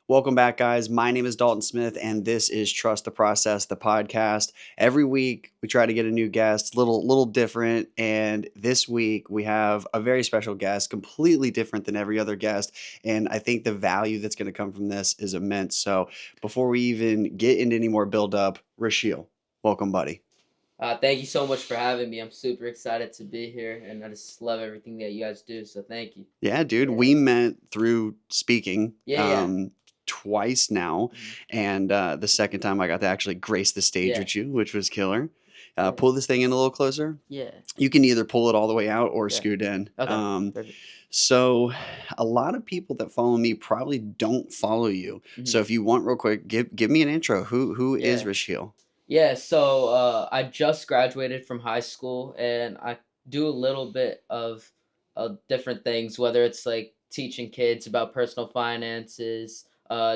Welcome back, guys. My name is Dalton Smith, and this is Trust the Process, the podcast. Every week, we try to get a new guest, little different. And this week, we have a very special guest, completely different than every other guest. And I think the value that's going to come from this is immense. So before we even get into any more build-up, Rushil, welcome, buddy. Thank you so much for having me. I'm super excited to be here, and I just love everything that you guys do. So thank you. Yeah, dude, Yeah, we met through speaking. yeah. Twice now, Mhm. and the second time I got to actually grace the stage Yeah, with you, which was killer. yeah, Pull this thing in a little closer. yeah, You can either pull it all the way out or yeah. scoot in. Okay, perfect. So a lot of people that follow me probably don't follow you. So Hmm. if you want, real quick, give me an intro. Who is Yeah, Rashil? yeah. So I just graduated from high school, and I do a little bit of different things, whether it's like teaching kids about personal finances,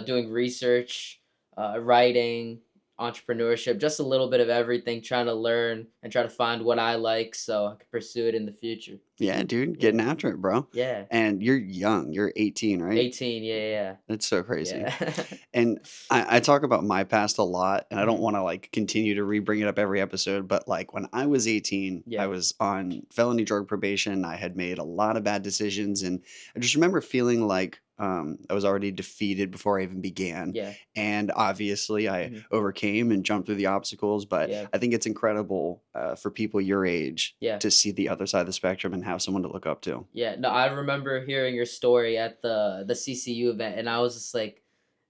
doing research, writing, entrepreneurship, just a little bit of everything, trying to learn and try to find what I like so I can pursue it in the future. Yeah, dude, Yeah. getting after it, bro. Yeah. And you're young. You're 18, right? 18. Yeah. That's so crazy. Yeah. Yeah. And I talk about my past a lot, and I don't Mhm. want to like continue to re-bring it up every episode, but like when I was 18, I Yeah. was on felony drug probation. I had made a lot of bad decisions, and I just remember feeling like I was already defeated before I even began. Yeah. And obviously, I Mhm. overcame and jumped through the obstacles. But Yeah. I think it's incredible for people your age Yeah. to see the other side of the spectrum and have someone to look up to. Yeah. No, I remember hearing your story at the CCU event, and I was just like,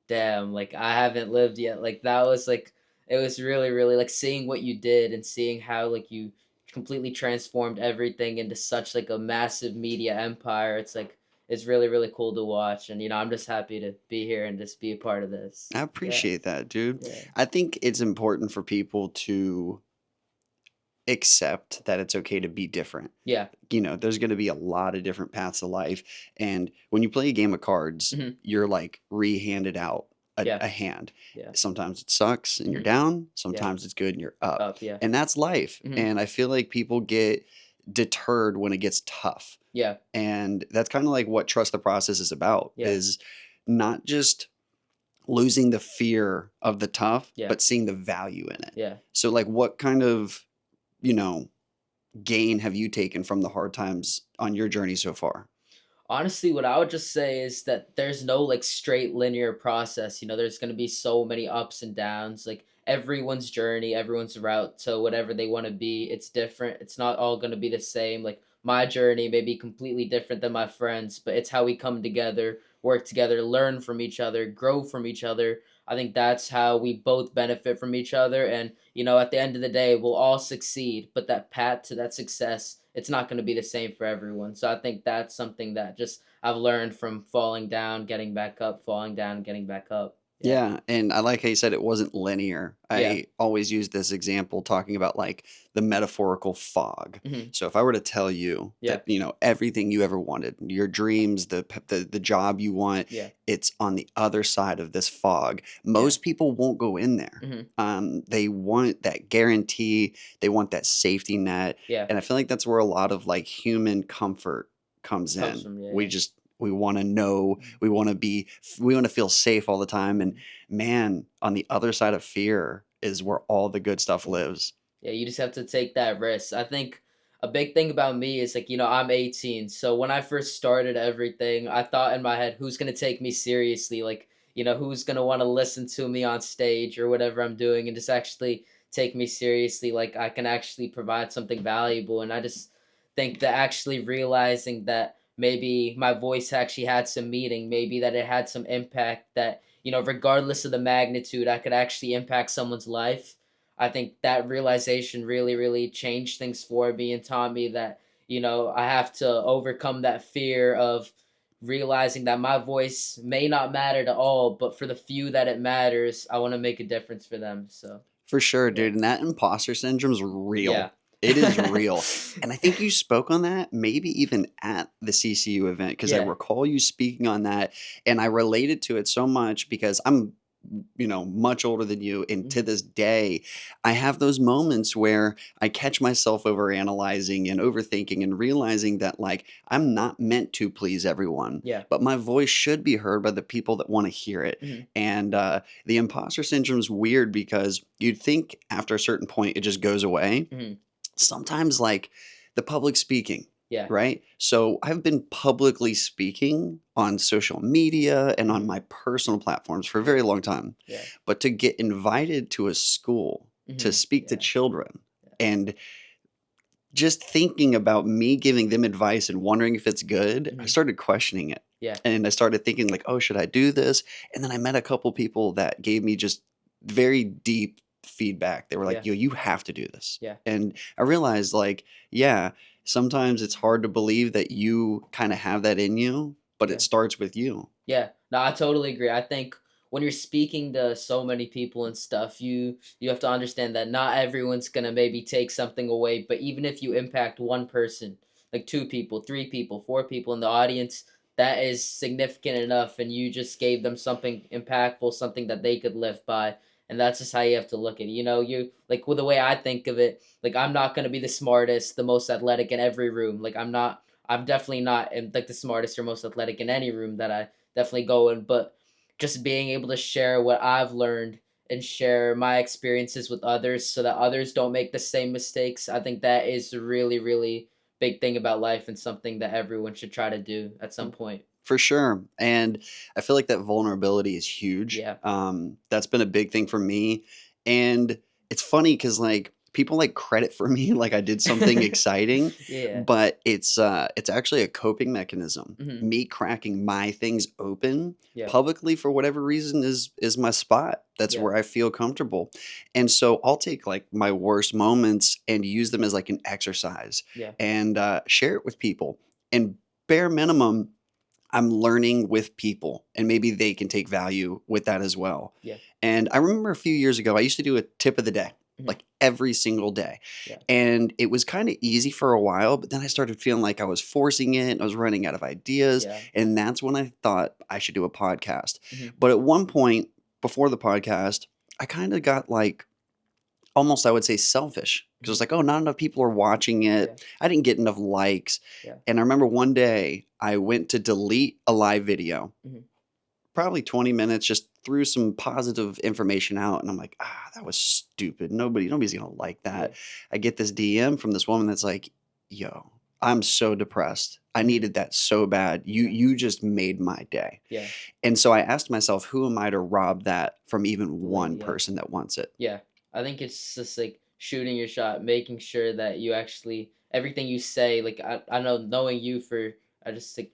damn, like I haven't lived yet. Like that was like it was really like seeing what you did and seeing how like you completely transformed everything into such like a massive media empire. It's like it's really cool to watch, and I'm just happy to be here and just be a part of this. I Yeah. appreciate that, dude. Yeah. I think it's important for people to accept that it's okay to be different. Yeah. There's going to be a lot of different paths of life. And when you play a game of cards, Hmm. you're like re-handed out Yeah. a hand. Yeah. Sometimes it sucks and you're Hmm. down. Yeah. Sometimes it's good and you're up. Up. Yeah. And that's life. Hmm. And I feel like people get deterred when it gets tough. Yeah. And that's kind of like what Trust the Process is about, Yeah. is not just losing the fear of the tough, Yeah. but seeing the value in it. Yeah. So like what kind of, you know, gain have you taken from the hard times on your journey so far? Honestly, what I would just say is that there's no like straight linear process. There's going to be so many ups and downs. Like everyone's journey, everyone's route to whatever they want to be, it's different. It's not all going to be the same. Like my journey may be completely different than my friends, but it's how we come together, work together, learn from each other, grow from each other. I think that's how we both benefit from each other. And, at the end of the day, we'll all succeed, but that path to that success, it's not going to be the same for everyone. So I think that's something that just I've learned from falling down, getting back up, falling down, getting back up. Yeah. Yeah, and I like how you said it wasn't linear. Yeah. I always use this example talking about like the metaphorical fog. Hmm. So if I were to tell you Yeah. that, everything you ever wanted, your dreams, the job you want, Yeah. it's on the other side of this fog. Yeah. Most people won't go in there. Hmm. They want that guarantee, they want that safety net, Yeah. and I feel like that's where a lot of like human comfort comes Comes in. from, yeah. We want to know, Mhm. we want to feel safe all the time. And man, on the other side of fear is where all the good stuff Yeah. lives. Yeah, you just have to take that risk. I think a big thing about me is like, I'm 18. So when I first started everything, I thought in my head, who's going to take me seriously? Like, who's going to want to listen to me on stage or whatever I'm doing and just actually take me seriously? Like, I can actually provide something valuable. And I just think that actually realizing that maybe my voice actually had some meaning, maybe that it had some impact, that, regardless of the magnitude, I could actually impact someone's life. I think that realization really changed things for me and taught me that, I have to overcome that fear of realizing that my voice may not matter to all, but for the few that it matters, I want to make a difference for them. So, For sure, yeah. dude. And that imposter syndrome's Yeah. real. It is real. And I think you spoke on that maybe even at the CCU event, because I Yeah. recall you speaking on that, and I related to it so much because I'm much older than you. And to Mhm. this day, I have those moments where I catch myself over analyzing and overthinking and realizing that, like, I'm not meant to please everyone, Yeah. but my voice should be heard by the people that want to hear it. Mhm. And the imposter syndrome is weird because you'd think after a certain point it just goes away. Mhm. Sometimes, like, the public speaking, Yeah. right? So I've been publicly speaking on social media and on Mhm. my personal platforms for a Yeah. very long time. Yeah. But to get invited to a school to Mhm. speak to Yeah. children, Yeah. and just thinking about me giving them advice and wondering if it's good, I Mhm. started questioning it. Yeah. And I started thinking, like, oh, should I do this? And then I met a couple people that gave me just very deep feedback. They were like, Yeah. yo, you have to do this. Yeah. And I realized, like, yeah, sometimes it's hard to believe that you kind of have that in you, but it Yeah. starts with you. Yeah, no, I totally agree. I think when you're speaking to so many people and stuff, you have to understand that not everyone's gonna maybe take something away, but even if you impact one person, like two people, three people, four people in the audience, that is significant enough, and you just gave them something impactful, something that they could live by. And that's just how you have to look at it. You like with the way I think of it, like I'm not gonna be the smartest, the most athletic in every room. Like I'm definitely not like the smartest or most athletic in any room that I definitely going. But just being able to share what I've learned and share my experiences with others so that others don't make the same mistakes, I think that is a really, really big thing about life and something that everyone should try to do at some point. For sure. And I feel like that vulnerability is huge. Yeah. That's been a big thing for me. And it's funny because, like, people like credit for me like I did something exciting, Yeah. but it's actually a coping mechanism. Hmm. Me cracking my things open Yeah. publicly for whatever reason is my spot. That's Yeah. where I feel comfortable. And so I'll take, like, my worst moments and use them as like an exercise Yeah. and share it with people. And bare minimum, I'm learning with people, and maybe they can take value with that as well. Yeah. And I remember a few years ago, I used to do a tip of the day, Hmm. like every single day. Yeah. And it was kind of easy for a while, but then I started feeling like I was forcing it and I was running out of ideas. Yeah. And that's when I thought I should do a podcast. Hmm. But at one point before the podcast, I kind of got, like, almost, I would say, selfish because Hmm. it's like, oh, not enough people are watching Yeah. it. I didn't get enough likes. Yeah. And I remember one day I went to delete a live video, Hmm. probably 20 minutes, just threw some positive information out. And I'm like, that was stupid. Nobody's going to like Yeah. that. I get this DM from this woman that's like, yo, I'm so depressed. I Hmm. needed that so bad. You Yeah. you just made my day. Yeah. And so I asked myself, who am I to rob that from even Delay. one Yeah. person that wants it? Yeah, I think it's just like shooting your shot, making sure that you actually everything you say. Like I know knowing you for I just like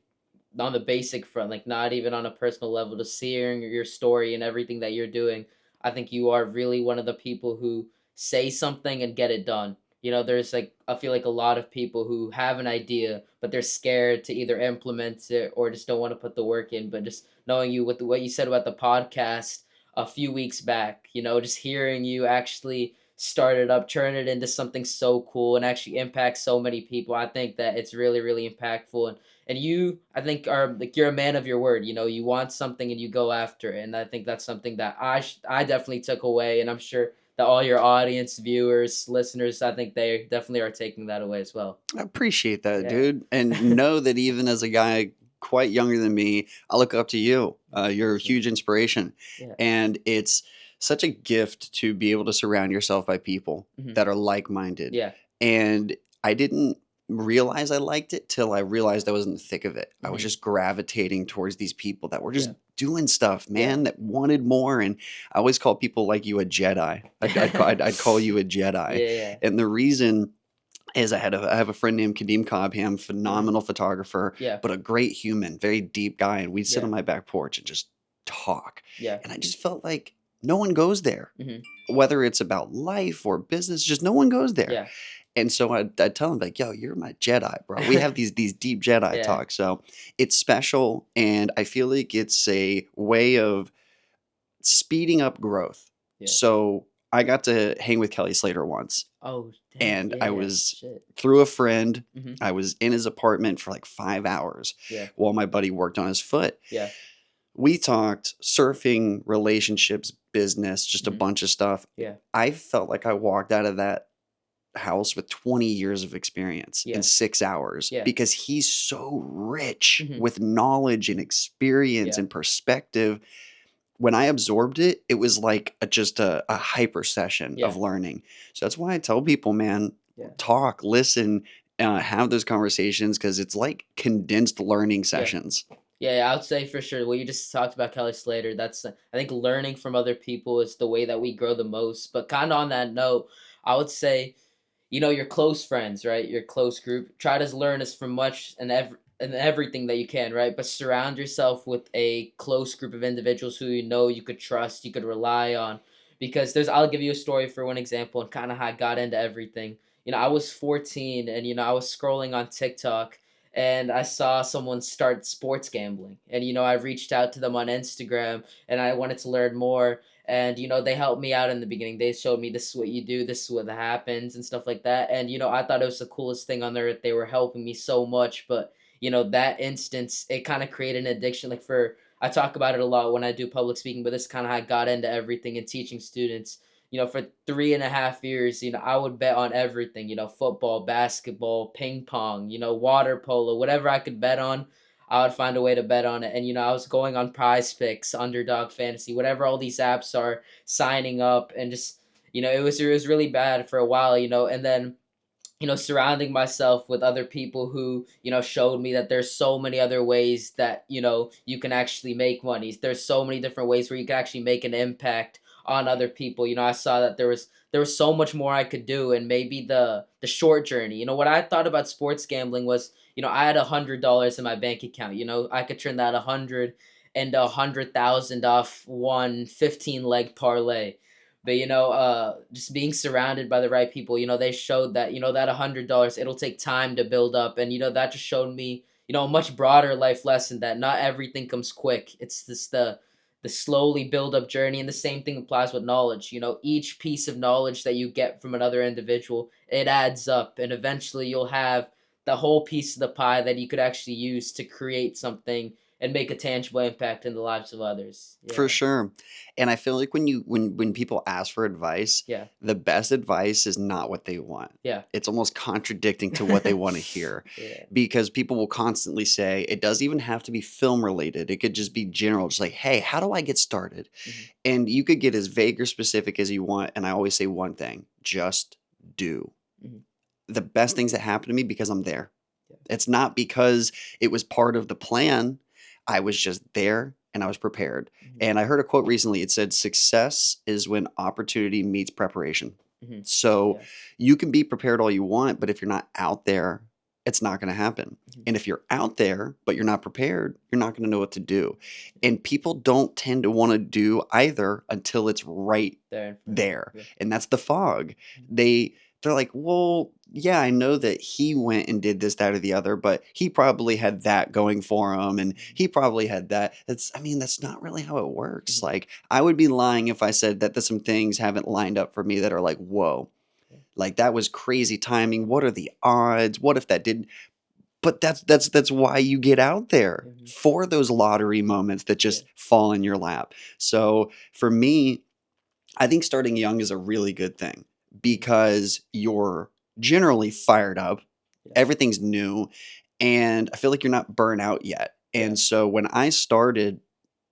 on the basic front, like not even on a personal level, just hearing your story and everything that you're doing. I think you are really one of the people who say something and get it done. There's like I feel like a lot of people who have an idea, but they're scared to either implement it or just don't want to put the work in. But just knowing you with what you said about the podcast a few weeks back, just hearing you actually start it up, turn it into something so cool and actually impact so many people. I think that it's really, really impactful. And you, I think, are like you're a man of your word. You want something and you go after it. And I think that's something that I definitely took away. And I'm sure that all your audience, viewers, listeners, I think they definitely are taking that away as well. I appreciate that, Yeah. dude. And know that even as a guy quite younger than me, I look up to you. You're a Thank you. huge inspiration. Yeah. And it's such a gift to be able to surround yourself by people Hmm. that are like minded. Yeah. And I didn't realize I liked it till I realized I was in the thick of it. I was Hmm. just gravitating towards these people that were just Yeah. doing stuff, Yeah. man, that wanted more. And I always call people like you a Jedi. I'd call you a Jedi. Yeah. Yeah. And the reason is I have a friend named Kadeem Cobham, Hmm. phenomenal photographer, Yeah. but a great human, very deep guy. And we'd sit on Yeah. my back porch and just talk. Yeah. And I just felt like no one goes there, Hmm. whether it's about life or business, just no one goes there. Yeah. And so I'd tell him, like, yo, you're my Jedi, bro. We have these deep Jedi Yeah. talks. So it's special. And I feel like it's a way of speeding up growth. Yeah. So I got to hang with Kelly Slater once, Oh, dang. and I Yeah. was Shit. through a friend. Hmm. I was in his apartment for like 5 hours Yeah. while my buddy worked on his foot. Yeah. We talked surfing, relationships, business, just a Hmm. bunch of stuff. Yeah. I felt like I walked out of that house with 20 years of experience in Yeah. 6 hours Yeah. because he's so rich Hmm. with knowledge and experience Yeah. and perspective. When I absorbed it, it was like just a hyper session of Yeah. learning. So that's why I tell people, man, Yeah. talk, listen, have those conversations because it's like condensed learning Yeah. sessions. Yeah, yeah, I would say for sure. What you just talked about, Kelly Slater. That's I think learning from other people is the way that we grow the most. But kind of on that note, I would say your close friends, right? Your close group. Try to learn as from much and everything that you can, right? But surround yourself with a close group of individuals who you could trust, you could rely on. Because I'll give you a story for one example and kind of how I got into everything. I was 14 and I was scrolling on TikTok and I saw someone start sports gambling. And I reached out to them on Instagram and I wanted to learn more and they helped me out in the beginning. They showed me this is what you do, this is what happens and stuff like that. And I thought it was the coolest thing on earth. They were helping me so much, but that instance it kind of created an addiction. Like for I talk about it a lot when I do public speaking, but this kind of how I got into everything and teaching students. For 3.5 years, I would bet on everything, football, basketball, ping pong, water polo, whatever I could bet on, I would find a way to bet on it. And I was going on Prize Picks, Underdog Fantasy, whatever all these apps are, signing up, and just it was really bad for a while, and then surrounding myself with other people who showed me that there's so many other ways that you can actually make money. There's so many different ways where you can actually make an impact on other people. I saw that there was so much more I could do, and maybe the short journey. What I thought about sports gambling was I had $100 in my bank account. I could turn that 100 and 100,000 off one 15 leg parlay. But just being surrounded by the right people, they showed that that $100 it'll take time to build up, and that just showed me a much broader life lesson that not everything comes quick. It's this the slowly build up journey, and the same thing applies with knowledge. Each piece of knowledge that you get from another individual, it adds up, and eventually you'll have the whole piece of the pie that you could actually use to create something and make a tangible impact in the lives of others. For Yeah, sure. And I feel like when people ask for advice, yeah, the best advice is not what they want. yeah. It's almost contradicting to what they want to hear Yeah. because people will constantly say it doesn't even have to be film related. It could just be general, just like, "Hey, how do I get started?" Mhm. And you could get as vague or specific as you want, and I always say one thing, just do. Mhm. The best things that happen to me because I'm there. Yeah. It's not because it was part of the plan. I was just there and I was prepared. Mhm. And I heard a quote recently. It said, "Success is when opportunity meets preparation." Mhm. So Yeah. you can be prepared all you want, but if you're not out there, it's not going to happen. Mhm. And if you're out there, but you're not prepared, you're not going to know what to do. And people don't tend to want to do either until it's right There in front of you. there. Yeah. And that's the fog. Mhm. They're like, well, yeah, I know that he went and did this, that, or the other, but he probably had that going for him, and Mhm. he probably had that. I mean, that's not really how it works. Mhm. Like, I would be lying if I said that there's some things haven't lined up for me that are like, whoa, Yeah. like that was crazy timing. What are the odds? What if that didn't? But that's why you get out there Mhm. for those lottery moments that Yeah. just fall in your lap. So for me, I think starting young is a really good thing Mhm. because you're generally fired up, Yeah. everything's new, and I feel like you're not burnt out yet. Yeah. And so when I started,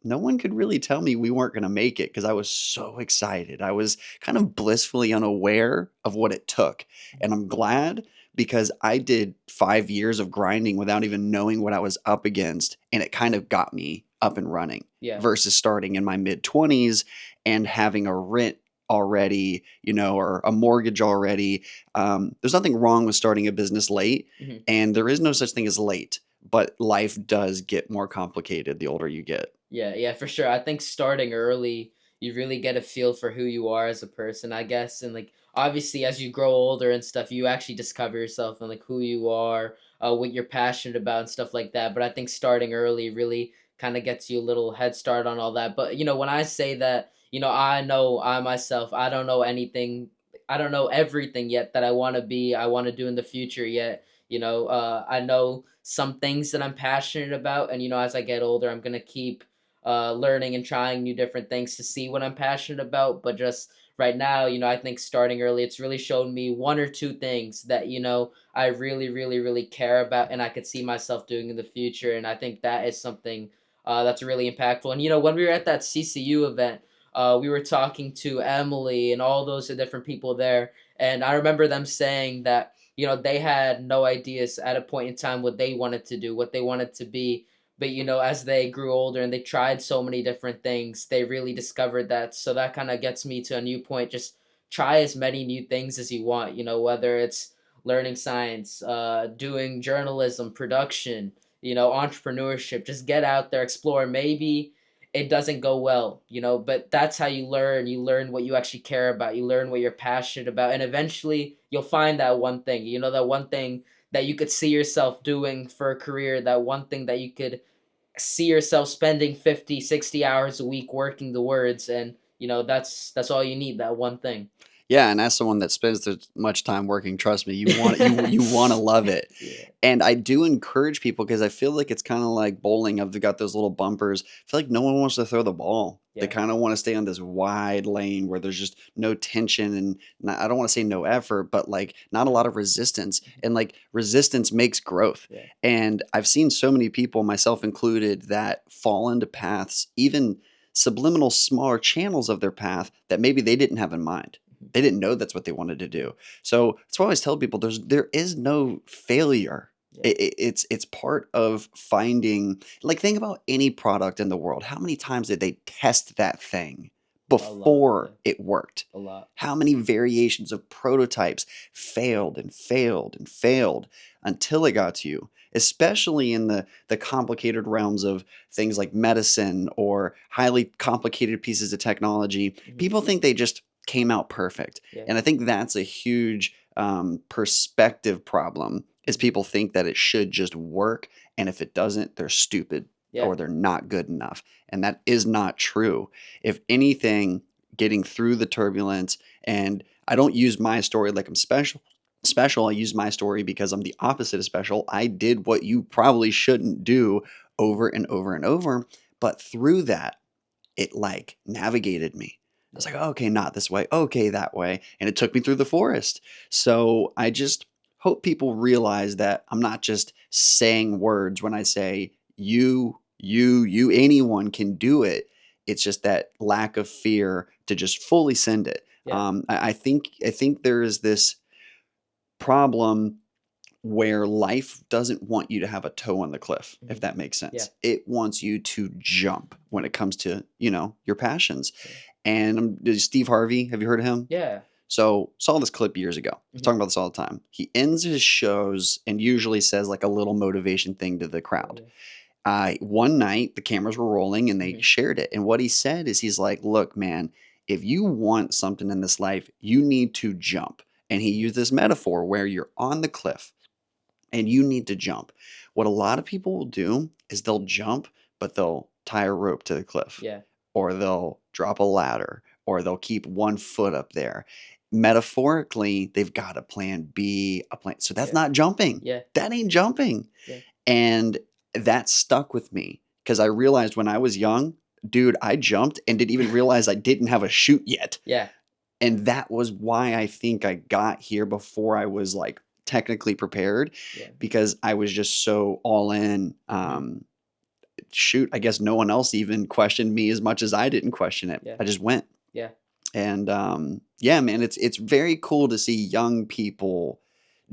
no one could really tell me we weren't going to make it because I was so excited. I was kind of blissfully unaware of what it took. Mhm. And I'm glad because I did 5 years of grinding without even knowing what I was up against. And it kind of got me up and running Yeah. versus starting in my mid 20s and having a rent already, or a mortgage already. There's nothing wrong with starting a business late, Mhm. and there is no such thing as late, but life does get more complicated the older you get. Yeah, yeah, for sure. I think starting early, you really get a feel for who you are as a person, I guess. And like obviously as you grow older and stuff, you actually discover yourself and like who you are, what you're passionate about and stuff like that. But I think starting early really kind of gets you a little head start on all that. But when I say that, I know I myself, I don't know anything, I don't know everything yet that I want to be, I want to do in the future yet. I know some things that I'm passionate about, and as I get older, I'm gonna keep learning and trying new different things to see what I'm passionate about. But just right now, I think starting early, it's really shown me one or two things that, I really, really, really care about and I could see myself doing in the future. And I think that is something that's really impactful. And, when we were at that CCU event, we were talking to Emily and all those different people there. And I remember them saying that, they had no ideas at a point in time what they wanted to do, what they wanted to be. But, as they grew older and they tried so many different things, they really discovered that. So that kind of gets me to a new point. Just try as many new things as you want, whether it's learning science, doing journalism, production, entrepreneurship. Just get out there, explore. Maybe it doesn't go well, but that's how you learn. You learn what you actually care about. You learn what you're passionate about. And eventually you'll find that one thing, that one thing that you could see yourself doing for a career, that one thing that you could see yourself spending 50, 60 hours a week working towards. And, that's all you need, that one thing. Yeah, and as someone that spends this much time working, trust me, you want to love it. Yeah. And I do encourage people because I feel like it's kind of like bowling. I've got those little bumpers. I feel like no one wants to throw the ball. They Yeah. kind of want to stay on this wide lane where there's just no tension and not, I don't want to say no effort, but like not a lot of resistance. And like resistance makes growth. Yeah. And I've seen so many people, myself included, that fall into paths, even subliminal smaller channels of their path that maybe they didn't have in mind. Mhm. They didn't know that's what they wanted to do. So that's why I always tell people there is no failure. Yeah. It's part of finding, like, think about any product in the world. How many times did they test that thing A lot. Yeah. before it worked? A lot. How many variations of prototypes failed and failed and failed until it got to you? Especially in the complicated realms of things like medicine or highly complicated pieces of technology. Mhm. People think they just came out perfect. Yeah. And I think that's a huge perspective problem is Mhm. people think that it should just work. And if it doesn't, they're stupid Yeah. or they're not good enough. And that is not true. If anything, getting through the turbulence, and I don't use my story like I'm special. I use my story because I'm the opposite of special. I did what you probably shouldn't do over and over and over. But through that, it like navigated me. I was Yeah. like, okay, not this way, okay, that way. And it took me through the forest. So I just hope people realize that I'm not just saying words when I say you, anyone can do it. It's just that lack of fear to just fully send it. Yeah. I think there is this problem where life doesn't want you to have a toe on the cliff, if Mhm. that makes Yeah. sense. It wants you to jump when it comes to, your passions. Yeah. And Steve Harvey, have you heard of him? Yeah. So saw this clip years ago. He's Mhm. talking about this all the time. He ends his shows and usually says like a little motivation thing to the Oh, crowd. yeah. One night the cameras were rolling and they Mhm. shared it. And what he said is he's like, look, man, if you want something in this life, you need to jump. And he Mhm. used this metaphor where you're on the cliff and you need to jump. What a lot of people will do is they'll jump, but they'll tie a rope to the cliff, Yeah. or they'll drop a ladder, or they'll keep one foot up there. Metaphorically, they've got a plan B, a plan. So that's Yeah. not jumping. Yeah. That ain't jumping. Yeah. And that stuck with me because I realized when I was young, dude, I jumped and didn't even realize I didn't have a chute yet. Yeah. And that was why I think I got here before I was like technically prepared Yeah. because I was just so all in. Mhm. Shoot, I guess no one else even questioned me as much as I didn't question it. Yeah. I just went. Yeah. And yeah, man, it's very cool to see young people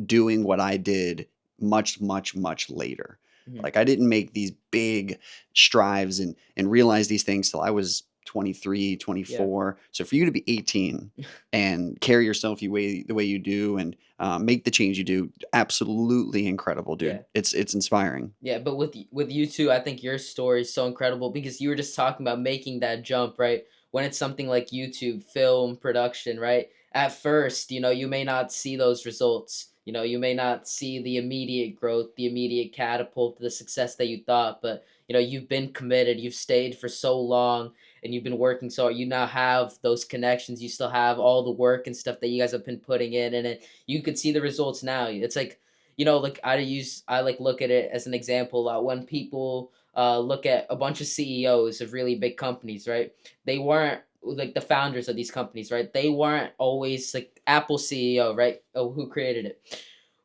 doing what I did much, much, much later. Mhm. Like I didn't make these big strives and realize these things till I was 23, Yeah. 24. So for you to be 18 and carry yourself the way you do and make the change you do, absolutely incredible, dude. Yeah. It's inspiring. Yeah, but with you too, I think your story is so incredible because you were just talking about making that jump, right? When it's something like YouTube, film, production, right? At first, you may not see those results. You may not see the immediate growth, the immediate catapult to the success that you thought, but you've been committed, you've stayed for so long, and you've been working so hard. You now have those connections, you still have all the work and stuff that you guys have been putting in, and you could see the results now. It's like like I like look at it as an example when people look at a bunch of CEOs of really big companies, right? They weren't like the founders of these companies, right? They weren't always like Apple CEO, right? Oh, who created it?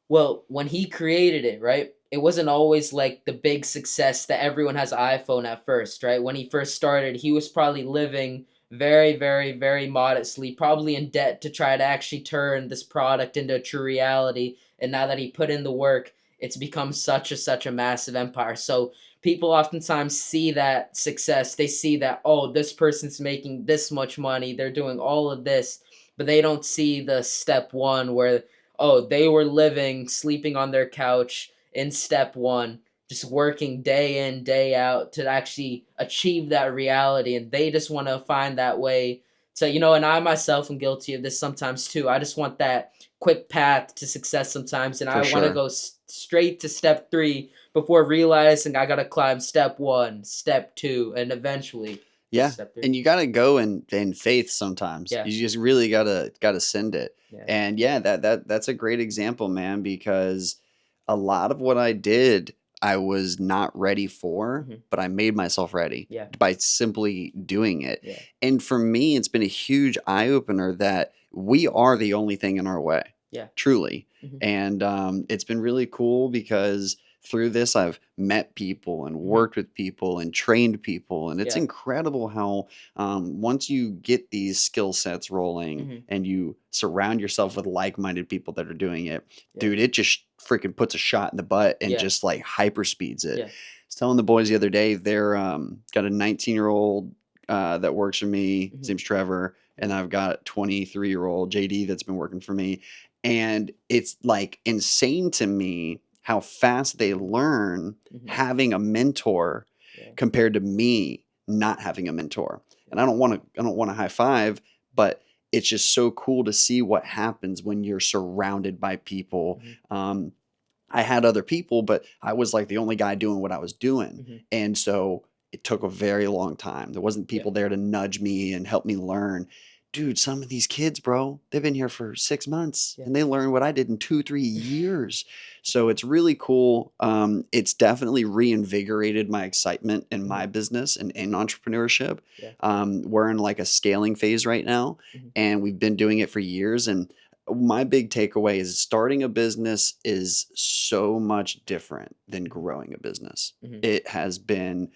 Well, when he created it, right? It wasn't always like the big success that everyone has an iPhone at first, right? When he first started, he was probably living very, very, very modestly, probably in debt to try to actually turn this product into a true reality. And now that he put in the work, it's become such a massive empire. So people oftentimes see that success. They see that, oh, this person's making this much money, they're doing all of this, but they don't see the step one where, oh, they were living, sleeping on their couch in step one, just working day in, day out to actually achieve that reality. And they just want to find that way to, and I myself am guilty of this sometimes too. I just want that quick path to success sometimes. And For I want to sure. go straight to step three before realizing I got to climb step one, step two, and eventually get to Yeah, step three. and you gotta go in faith sometimes. Yeah. You just really gotta send it. Yeah. And yeah, that's a great example, man, because a lot of what I did, I was not ready for, Hmm. but I made myself ready Yeah. by simply doing it. Yeah. And for me, it's been a huge eye opener that we are the only thing in our way, Yeah. truly. Hmm. And it's been really cool because through this, I've met people and Hmm. worked with people and trained people. And it's Yeah. incredible how once you get these skill sets rolling Hmm. and you surround yourself with like minded people that are doing it, Yeah. dude, it just freaking puts a shot in the butt and Yeah. just like hyper speeds it. Yeah. I was telling the boys the other day, they're got a 19-year-old that works for me. His Hmm. name's Trevor. And I've got a 23-year-old JD that's been working for me. And it's like insane to me how fast they learn Hmm. having a mentor Yeah. compared to me not having a mentor. And Yeah. I don't want to high five, but it's just so cool to see what happens when you're surrounded by people. Hmm. I had other people, but I was like the only guy doing what I was doing. Hmm. And so it took a very long time. There wasn't Yeah. people there to nudge me and help me learn. Dude, some of these kids, bro, they've been here for 6 months Yeah. and they learned what I did in 2, 3 years. So it's really cool. It's definitely reinvigorated my excitement in my Hmm. business and in entrepreneurship. Yeah. We're in like a scaling phase right now, Hmm. and we've been doing it for years. And my big takeaway is starting a business is so much different than growing a business. Hmm. It has been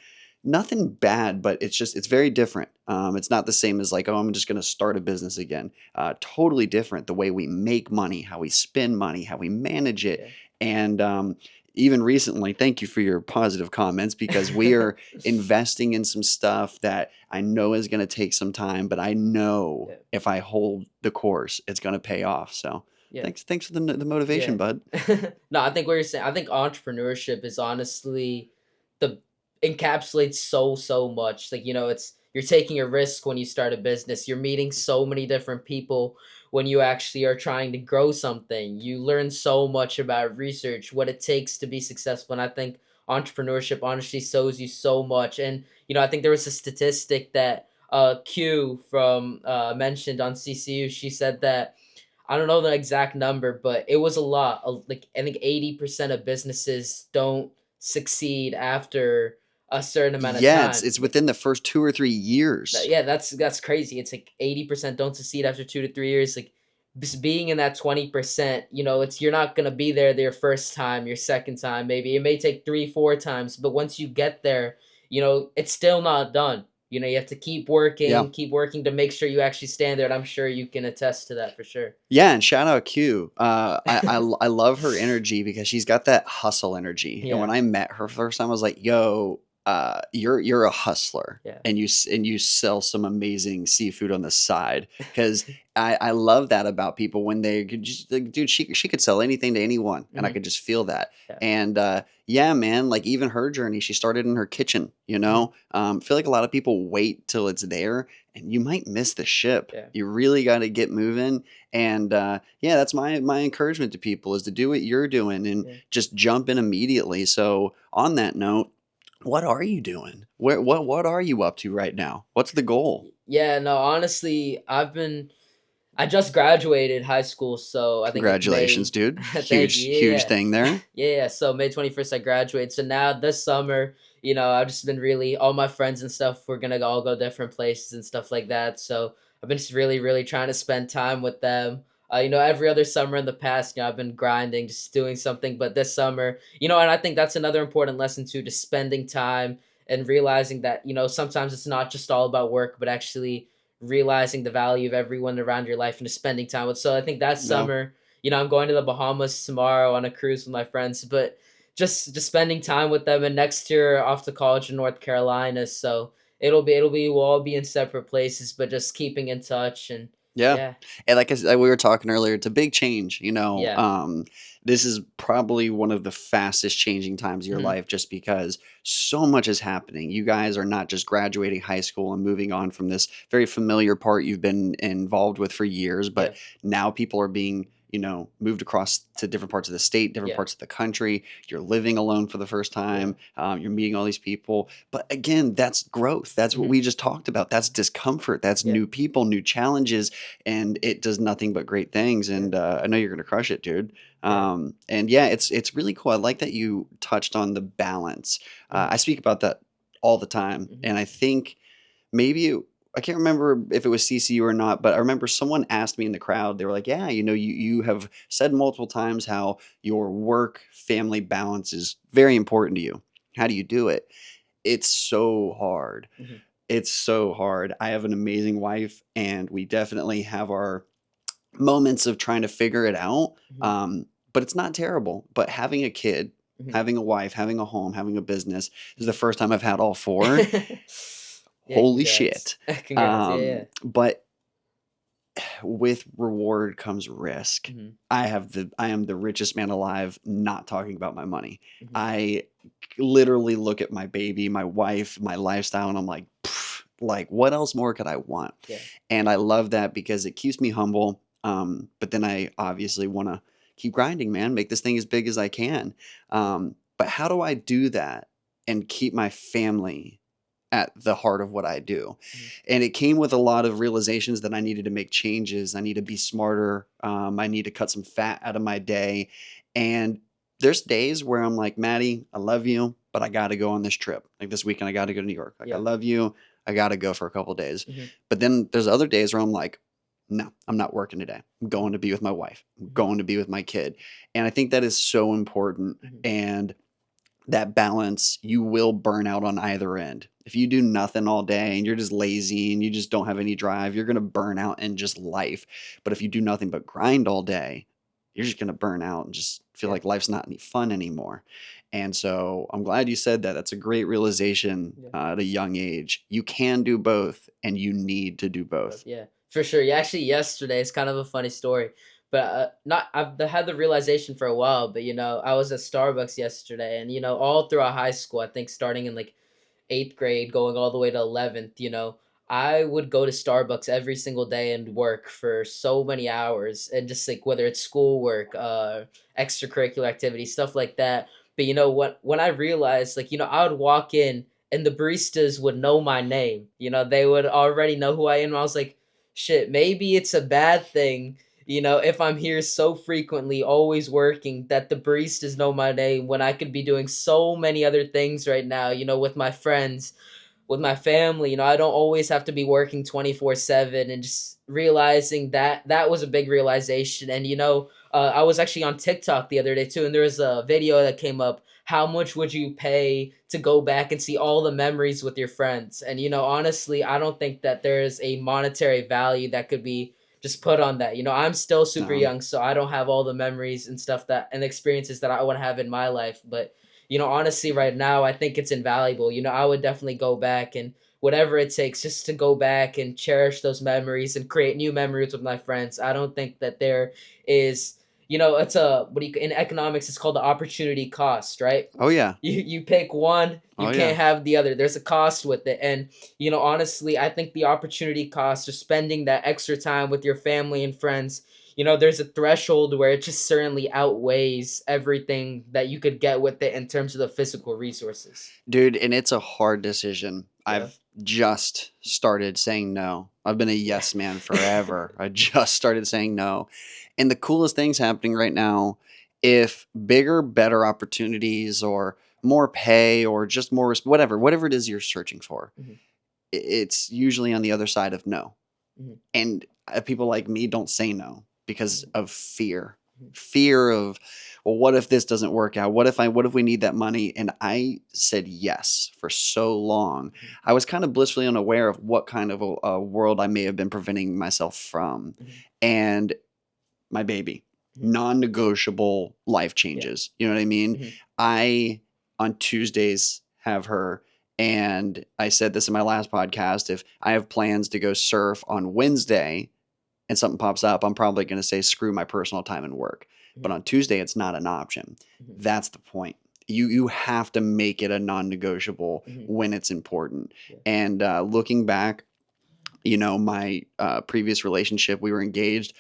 nothing bad, but it's very different. It's not the same as like, oh, I'm just going to start a business again. Totally different. The way we make money, how we spend money, how we manage it. Yeah. And even recently, thank you for your positive comments because we are investing in some stuff that I know is going to take some time, but I know Yeah. if I hold the course, it's going to pay off. So Yeah. thanks for the motivation, Yeah. bud. No, I think what you're saying, I think entrepreneurship is honestly the encapsulates so much. Like, it's you're taking a risk when you start a business. You're meeting so many different people when you actually are trying to grow something. You learn so much about research, what it takes to be successful. And I think entrepreneurship honestly shows you so much. And I think there was a statistic that Q from mentioned on CCU. She said that I don't know the exact number, but it was a lot. Like I think 80% of businesses don't succeed after a certain amount of Yeah, time. it's within the first 2 or 3 years. Yeah, that's crazy. It's like 80% don't succeed after 2 to 3 years. Like just being in that 20%, it's you're not gonna be there your first time, your second time, maybe it may take 3, 4 times, but once you get there, it's still not done. You have to Yeah. keep working to make sure you actually stand there. And I'm sure you can attest to that for sure. Yeah, and shout out Q. I love her energy because she's got that hustle energy. And when Yeah, I met her first time, I was like, "Yo, you're a hustler, yeah. and you sell some amazing seafood on the side." Because I love that about people when they could just like, dude, she could sell anything to anyone, and I Hmm. could just feel that. Yeah. And yeah, man, like even her journey, she started in her kitchen. Hmm. I feel like a lot of people wait till it's there, and you might miss the ship. Yeah. You really got to get moving. And yeah, that's my encouragement to people is to do what you're doing and Yeah. just jump in immediately. So on that note, what are you doing? What are you up to right now? What's the goal? Yeah, no, honestly, I just graduated high school, so I think like Congratulations, May. dude. Thank you. Huge Yeah. thing there. Yeah, so May 21st I graduated. So now this summer, I've just been really all my friends and stuff. We're gonna all go different places and stuff like that. So I've been just really, really trying to spend time with them. Every other summer in the past, I've been grinding, just doing something. But this summer, and I think that's another important lesson too, just spending time and realizing that, sometimes it's not just all about work, but actually realizing the value of everyone around your life and just spending time with. So I think that Yeah. summer, I'm going to the Bahamas tomorrow on a cruise with my friends, but just spending time with them. And next year off to college in North Carolina, so we'll all be in separate places, but just keeping in touch. And Yeah. yeah, And like I said, we were talking earlier, it's a big change, yeah, this is probably one of the fastest changing times of your hmm, life just because so much is happening. You guys are not just graduating high school and moving on from this very familiar part you've been involved with for years, but yeah, now people are being, moved across to different parts of the state, different yeah, parts of the country. You're living alone for the first yeah, time. You're meeting all these people. But again, that's growth. That's what hmm, we just talked about. That's discomfort. That's yeah, new people, new challenges, and it does nothing but great things. yeah, And I know you're gonna crush it, dude. yeah, And yeah, it's really cool. I like that you touched on the balance. hmm, I speak about that all the time, hmm, and I think maybe I can't remember if it was CCU or not, but I remember someone asked me in the crowd. They were like, "Yeah, you have said multiple times how your work family balance is very important to you. How do you do it?" It's so hard. hmm, It's so hard. I have an amazing wife, and we definitely have our moments of trying to figure it out. hmm, But it's not terrible. But having a kid, hmm. having a wife, having a home, having a business is the first time I've had all four. Yeah, Holy congrats. shit. Congrats. Yeah, yeah. But with reward comes risk. Hmm, I am the richest man alive not talking about my money. hmm, I literally look at my baby, my wife, my lifestyle, and I'm like, "Pff, like what else more could I want?" yeah, And I love that because it keeps me humble. But then I obviously want to keep grinding, man, make this thing as big as I can. But how do I do that and keep my family at the heart of what I do? hmm, And it came with a lot of realizations that I needed to make changes. I need to be smarter. I need to cut some fat out of my day. And there's days where I'm like, Maddie, I love you, but I got to go on this trip. Like this weekend, I got to go to New York. Like, I yeah, love you. I got to go for a couple days. hmm, But then there's other days where I'm like, no, I'm not working today. I'm hmm, going to be with my wife. I'm hmm, going to be with my kid. And I think that is so important. hmm, And that balance, you will burn out on either end. If you do nothing all day and you're just lazy and you just don't have any drive, you're going to burn out in just life. But if you do nothing but grind all day, you're just going to burn out and just feel yeah, like life's not any fun anymore. And so I'm glad you said that. That's a great realization yeah. at a young age. You can do both and you need to do But both. yeah, for sure. Yeah, actually, yesterday it's kind of a funny story, but not I've had the realization for a while. But I was at Starbucks yesterday, and all throughout high school, I think starting in like 8th grade, going all the way to 11th, I would go to Starbucks every single day and work for so many hours, and just like whether it's schoolwork, extracurricular activities, stuff like that. But what when I realized, like, I would walk in and the baristas would know my name. They would already know who I am. I was like, shit, maybe it's a bad thing, if I'm here so frequently, always working, that the baristas know my name when I could be doing so many other things right now, with my friends, with my family. I don't always have to be working 24/7, and just realizing that was a big realization. And I was actually on TikTok the other day too, and there was a video that came up. How much would you pay to go back and see all the memories with your friends? And honestly, I don't think that there is a monetary value that could be just put on that. I'm still super No. young, so I don't have all the memories and stuff that and experiences that I want to have in my life. But honestly, right now, I think it's invaluable. I would definitely go back and whatever it takes just to go back and cherish those memories and create new memories with my friends. I don't think that there is, it's a, in economics, it's called the opportunity cost, right? Oh, yeah. You pick one, you Oh, yeah. can't have the other. There's a cost with it. And honestly, I think the opportunity cost of spending that extra time with your family and friends, there's a threshold where it just certainly outweighs everything that you could get with it in terms of the physical resources. Dude, and it's a hard decision. Yeah. I've just started saying no. I've been a Yeah. yes man forever. I just started saying no. And the coolest thing's happening right now. If bigger, better opportunities or more pay or just more whatever it is you're searching for, Mhm. it's usually on the other side of no. Mhm. And people like me don't say no because Mhm. of fear. Mhm. Fear of, well, what if this doesn't work out? What if we need that money? And I said yes for so long. Mhm. I was kind of blissfully unaware of what kind of a world I may have been preventing myself from. Mhm. And my baby, Mhm. non-negotiable life Yeah. changes. You know what I mean? Mhm. I, on Tuesdays, have her. And I said this in my last podcast. If I have plans to go surf on Wednesday, and something pops up, I'm probably going to say screw my personal time and work. But Mhm. on Tuesday, it's not an option. Mhm. That's the point. You have to make it a non-negotiable Mhm. when it's important. Yeah. And looking back, my previous relationship, we were engaged.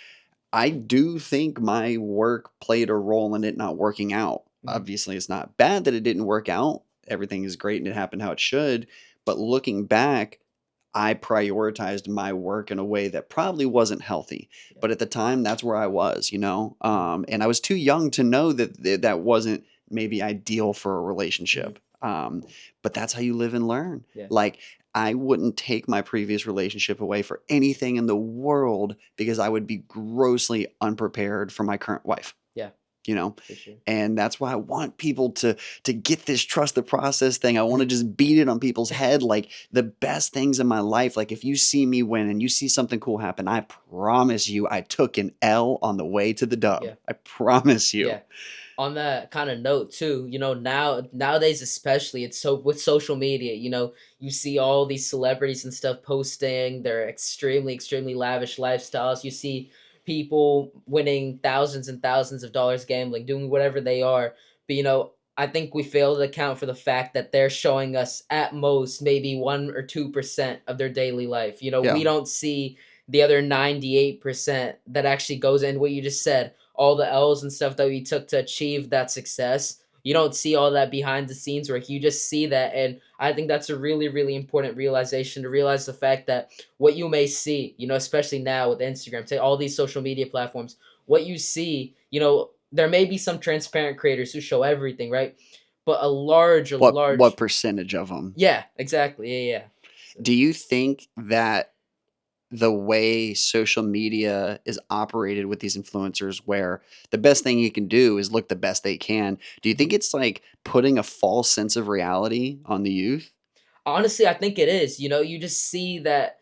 I do think my work played a role in it not working out. Mhm. Obviously, it's not bad that it didn't work out. Everything is great and it happened how it should. But looking back, I prioritized my work in a way that probably wasn't healthy. Yeah. But at the time, that's where I was. Mhm. And I was too young to know that wasn't maybe ideal for a Mhm. relationship. But that's how you live and learn. Yeah. Like, I wouldn't take my previous relationship away for anything in the world because I would be grossly unprepared for my current wife, Yeah. you know? For sure. And that's why I want people to get this trust the process thing. I want to Mhm. just beat it on people's head like the best things in my life. Like if you see me win and you see something cool happen, I promise you I took an L on the way to the dub. Yeah. I promise you. Yeah. On that kind of note too, nowadays especially, it's so with social media, you see all these celebrities and stuff posting their extremely lavish lifestyles. You see people winning thousands and thousands of dollars gambling, doing whatever they are. But I think we fail to account for the fact that they're showing us at most maybe 1 or 2% of their daily life. Yeah. We don't see the other 98% that actually goes in what you just said, all the L's and stuff that we took to achieve that success. You don't see all that behind the scenes work. You just see that. And I think that's a really, really important realization, to realize the fact that what you may see, especially now with Instagram, say all these social media platforms, what you see, there may be some transparent creators who show everything, right? But a What large, percentage of them? yeah, exactly. Yeah, yeah. So, Do you think that the way social media is operated with these influencers where the best thing you can do is look the best they can, do you mhm. think it's like putting a false sense of reality on the youth? Honestly, I think it is. You just see that,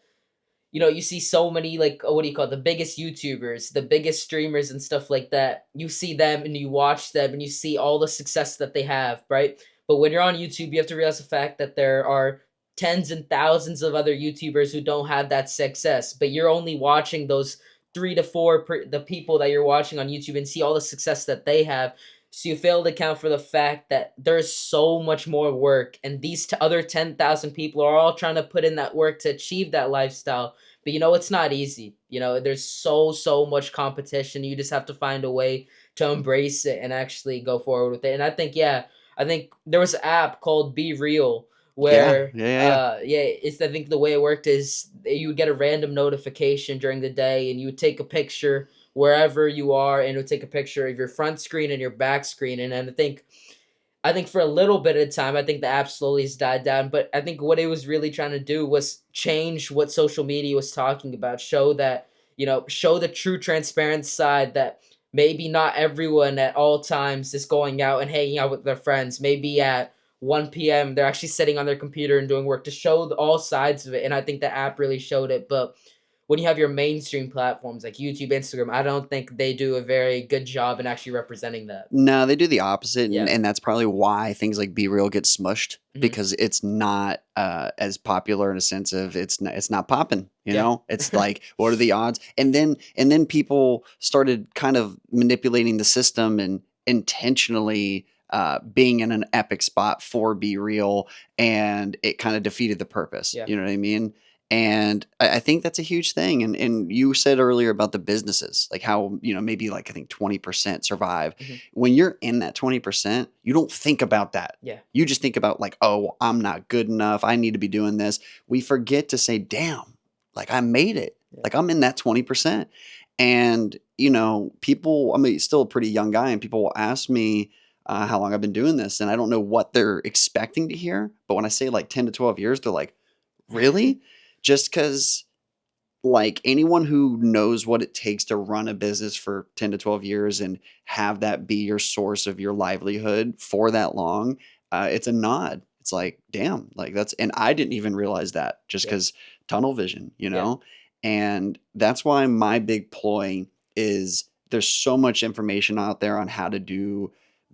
you see so many, like, what do you call it, the biggest YouTubers, the biggest streamers and stuff like that. You see them and you watch them and you see all the success that they have, right? But when you're on YouTube, you have to realize the fact that there are tens and thousands of other YouTubers who don't have that success, but you're only watching those three to four the people that you're watching on YouTube and see all the success that they have. So you fail to account for the fact that there's so much more work, and these other 10,000 people are all trying to put in that work to achieve that lifestyle. But it's not easy. There's so much competition. You just have to find a way to embrace it and actually go forward with it. And I think, yeah, I think there was an app called Be Real Yeah, where, yeah, yeah, yeah. yeah, I think the way it worked is you would get a random notification during the day and you would take a picture wherever you are, and it would take a picture of your front screen and your back screen. And then I think for a little bit of time, I think the app slowly has died down. But I think what it was really trying to do was change what social media was talking about. Show that, show the true transparent side, that maybe not everyone at all times is going out and hanging out with their friends. Maybe at 1 p.m., they're actually sitting on their computer and doing work, to show all sides of it. And I think the app really showed it. But when you have your mainstream platforms like YouTube, Instagram, I don't think they do a very good job in actually representing that. No, they do the opposite, and Yeah. and that's probably why things like Be Real get smushed Hmm. because it's not, as popular in a sense of it's not popping, you Yeah. know? It's like, what are the odds? And then people started kind of manipulating the system and intentionally, being in an epic spot for Be Real, and it kinda defeated the purpose, Yeah. you know what I mean? And I think that's a huge thing. And you said earlier about the businesses, like how, maybe like I think 20% survive. Hmm. When you're in that 20%, you don't think about that. Yeah. You just think about like, oh, well, I'm not good enough. I need to be doing this. We forget to say, damn, like I made it. Yeah. Like I'm in that 20%. And, people, I mean, still a pretty young guy, and people will ask me, Mhm. how long I've been doing this, and I don't know what they're expecting to hear. But when I say like 10 to 12 years, they're like, really? Just because like anyone who knows what it takes to run a business for 10 to 12 years and have that be your source of your livelihood for that long, it's a nod. It's like, damn, like that's, and I didn't even realize that just Yeah. because tunnel vision, you Yeah. know? And that's why my big ploy is there's so much information out there on how to do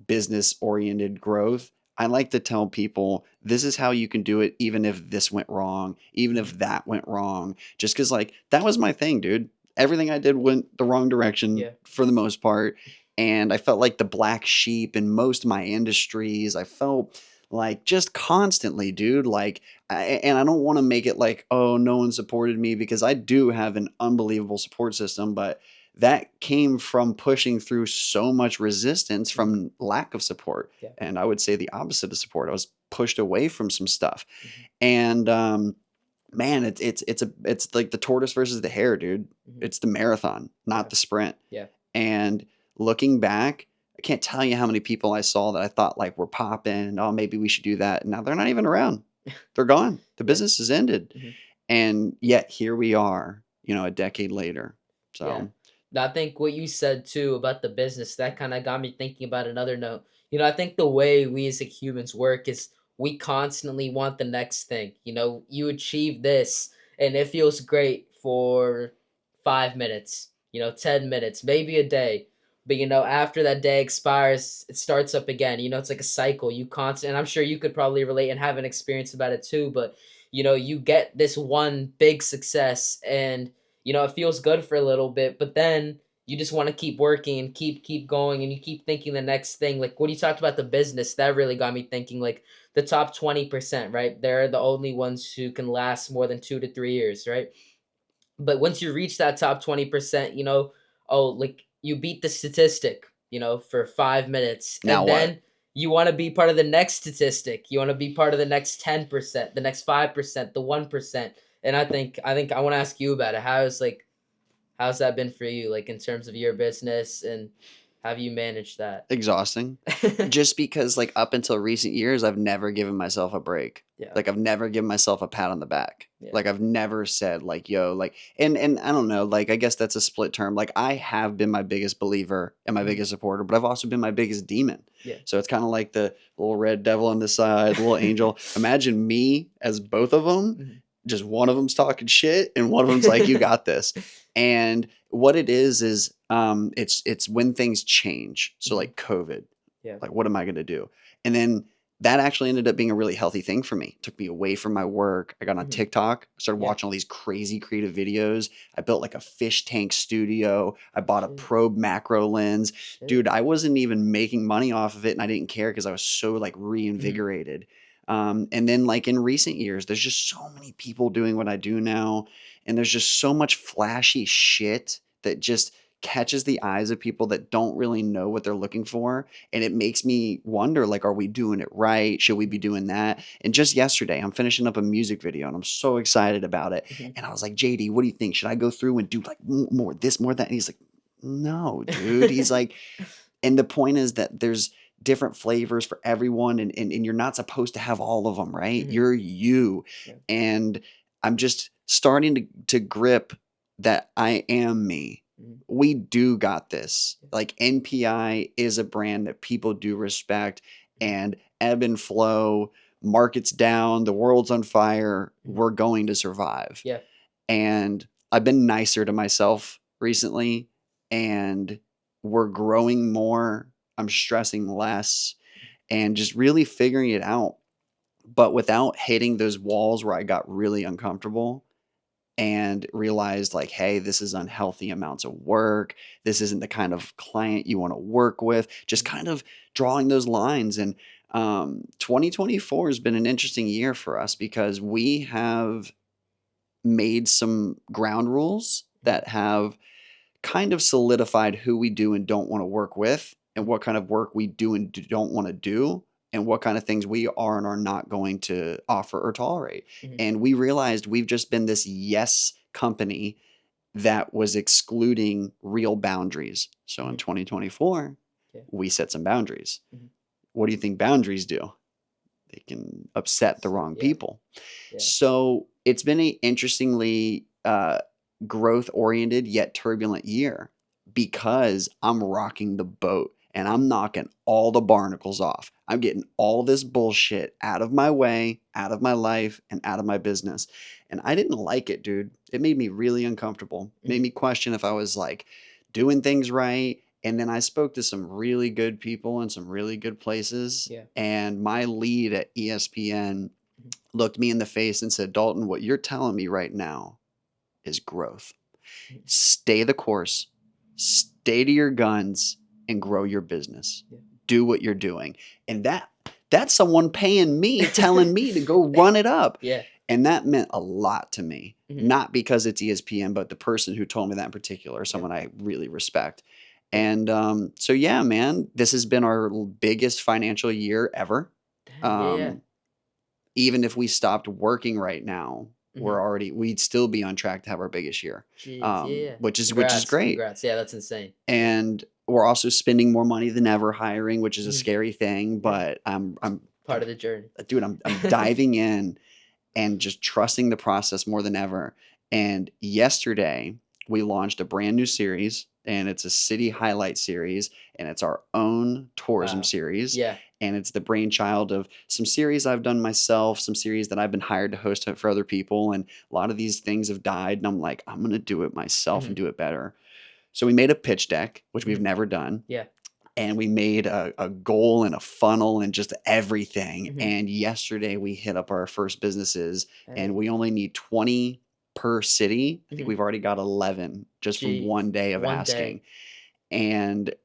business oriented growth. I like to tell people this is how you can do it, even if this went wrong, even Mhm. if that went wrong, just because like that was my thing, dude. Everything I did went the wrong direction Yeah. for the most part, and I felt like the black sheep in most of my industries. I felt like just constantly, dude. Like, and I don't want to make it like, oh, no one supported me, because I do have an unbelievable support system, but that came from pushing through so much resistance Mhm. from lack of support. Yeah. And I would say the opposite of support. I was pushed away from some stuff, Mhm. and man, it's like the tortoise versus the hare, dude. Mhm. It's the marathon, not Yeah. the sprint. Yeah. And looking back, I can't tell you how many people I saw that I thought like were popping. Oh, maybe we should do that. Now they're not even around. They're gone. The Yeah. business has ended. Mhm. And yet here we are, a decade later. Yeah. So I think what you said too about the business, that kind of got me thinking about another note. I think the way we as like humans work is we constantly want the next thing. You achieve this and it feels great for 5 minutes, 10 minutes, maybe a day. But after that day expires, it starts up again. It's like a cycle. You constant, and I'm sure you could probably relate and have an experience about it too. But you get this one big success and it feels good for a little bit, but then you just want to keep working and keep going, and you keep thinking the next thing. Like what you talked about the business, that really got me thinking. Like the top 20%, right? They're the only ones who can last more than 2 to 3 years, right? But once you reach that top 20%, oh, like you beat the statistic, for 5 minutes, now and what? then you want to be part of the next statistic. You want to be part of the next 10%, the next 5%, the 1%. And I think I want to ask you about it. How's that been for you, like in terms of your business, and have you managed that? Exhausting. Just because like up until recent years, I've never given myself a break. Yeah. Like I've never given myself a pat on the back. Yeah. Like I've never said like, yo, like, and I don't know, like I guess that's a split term. Like I have been my biggest believer and my Mhm. biggest supporter, but I've also been my biggest demon. Yeah. So it's kind of like the little red devil on the side, the little angel. Imagine me as both of them. Mhm. Just one of them's talking shit and one of them's like, you got this. And what it is it's when things change. So Mhm. like COVID, Yeah. like what am I going to do? And then that actually ended up being a really healthy thing for me. It took me away from my work. I got on Mhm. TikTok, I started Yeah. watching all these crazy creative videos. I built like a fish tank studio. I bought a Shit. probe macro lens. Shit. Dude, I wasn't even making money off of it and I didn't care because I was so like Mhm. reinvigorated. And then like in recent years, there's just so many people doing what I do now. And there's just so much flashy shit that just catches the eyes of people that don't really know what they're looking for, and it makes me wonder like, are we doing it right? Should we be doing that? And just yesterday I'm finishing up a music video and I'm so excited about it, Mhm. and I was like, JD, what do you think? Should I go through and do like more this, more that? And he's like, no, dude. He's like, and the point is that there's different flavors for everyone, and you're not supposed to have all of them, right? Mhm. You're you. Yeah. And I'm just starting to grip that I am me. Mhm. We do got this. Yeah. Like NPI is a brand that people do respect, Mhm. and ebb and flow, markets down, the world's on fire, Mhm. we're going to survive. Yeah. And I've been nicer to myself recently, and we're growing more. I'm stressing less and just really figuring it out, but without hitting those walls where I got really uncomfortable and realized like, hey, this is unhealthy amounts of work. This isn't the kind of client you want to work with. Just Mhm. kind of drawing those lines. And 2024 has been an interesting year for us because we have made some ground rules Mhm. that have kind of solidified who we do and don't want to work with, and Mhm. what kind of work we do and don't want to do, and what kind of things we are and are not going to offer or tolerate. Mhm. And we realized we've just been this yes company that was excluding real boundaries. So in Mhm. 2024, Yeah. we set some boundaries. Mhm. what do you think boundaries do? They can upset the wrong Yeah. people. Yeah. So it's been a interestingly growth oriented yet turbulent year because I'm rocking the boat and Mhm. I'm knocking all the barnacles off. I'm getting all this bullshit out of my way, out of my life, and out of my business. And I didn't like it, dude. It made me really uncomfortable. It made Mhm. me question if I was like doing things right. And then I spoke to some really good people in some really good places. Yeah. And my lead at ESPN Mhm. looked me in the face and said, Dalton, what you're telling me right now is growth. Mhm. Stay the course, stay to your guns, and grow your business. Yeah. Do what you're doing. And that's someone paying me, telling me to go run it up. Yeah. And that meant a lot to me. Mhm. Not because it's ESPN, but the person who told me that in particular, Yeah. someone I really respect. Yeah. And so, yeah, man, this has been our biggest financial year ever. Damn. Yeah. Yeah. Um, Even if we stopped working right now, Mhm. we'd still be on track to have our biggest year, Jeez. Yeah. Yeah. which is Congrats. great. Congrats. Yeah, that's insane. And we're also spending more money than ever hiring, which is a Mhm. scary thing. Yeah. But Part of the journey. dude, I'm diving in and just trusting the process more than ever. And yesterday, we launched a brand new series, and it's a city highlight series, and it's our own tourism Wow. series. Yeah. And it's the brainchild of some series I've done myself, some series that I've been hired to host for other people. And a lot of these things have died. And I'm like, I'm going to do it myself and Mhm. do it better. So we made a pitch deck, which we've Mhm. never done, Yeah. and we made a goal and a funnel and just everything. Mhm. And yesterday we hit up our first businesses, and Hey. we only need 20 per city. I think Mhm. we've already got 11 just from Jeez. one day of One day. asking. And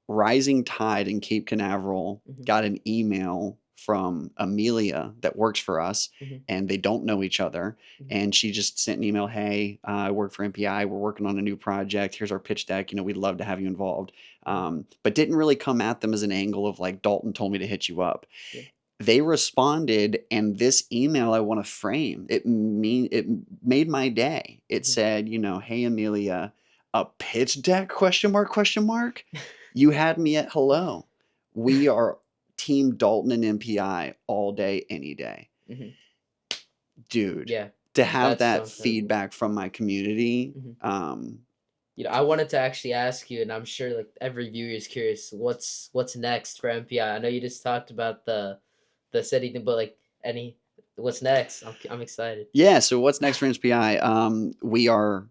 Rising Tide in Cape Canaveral Mhm. got an email from Amelia that works for us, Mhm. and they don't know each other. Mhm. And she just sent an email, "Hey, I work for NPI. We're working on a new project. Here's our pitch deck. We'd love to have you involved." Yeah. But didn't really come at them as an angle of like, Dalton told me to hit you up. Yeah. They responded, and this email I want to frame. It made my day. It Mhm. said, "Hey Amelia, a pitch deck question mark question mark. You had me at hello. We are team Dalton and MPI all day any day." Mhm. Dude, Yeah. to have That's so that incredible. feedback from my community, Mhm. um I wanted to actually ask you, and I'm sure like every viewer is curious, what's next for MPI? I know you just talked about the city thing, but like any what's next? I'm excited. Yeah, so what's next for NPI? We are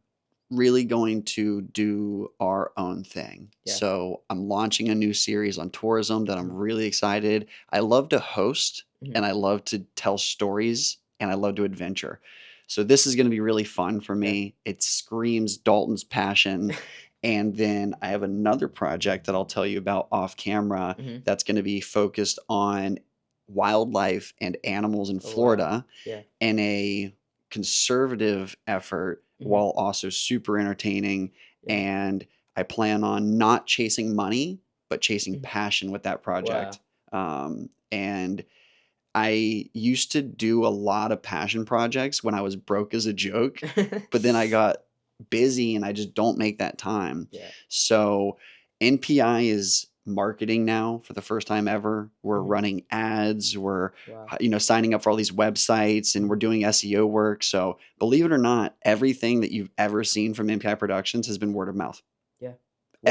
really going to do our own thing. Yeah. So I'm launching a new series on tourism that I'm Mhm. really excited. I love to host, Mhm. and I love to tell stories, and I love to adventure. So this is going to be really fun for Yeah. me. It screams Dalton's passion. And then I have another project that I'll tell you about off camera Mhm. that's going to be focused on wildlife and animals in Oh wow. Florida Yeah. in a conservative effort Mhm. while also super entertaining. Yeah. And I plan on not chasing money, but chasing Mhm. passion with that project. Wow. And I used to do a lot of passion projects when I was broke as a joke, but then I got busy and I just don't make that time. Yeah. So NPI is marketing now for the first time ever. We're Mhm. running ads, we're Wow. signing up for all these websites, and we're Mhm. doing SEO work. So believe it or not, everything that you've ever seen from NPI Productions has been word of mouth. Yeah. Wow.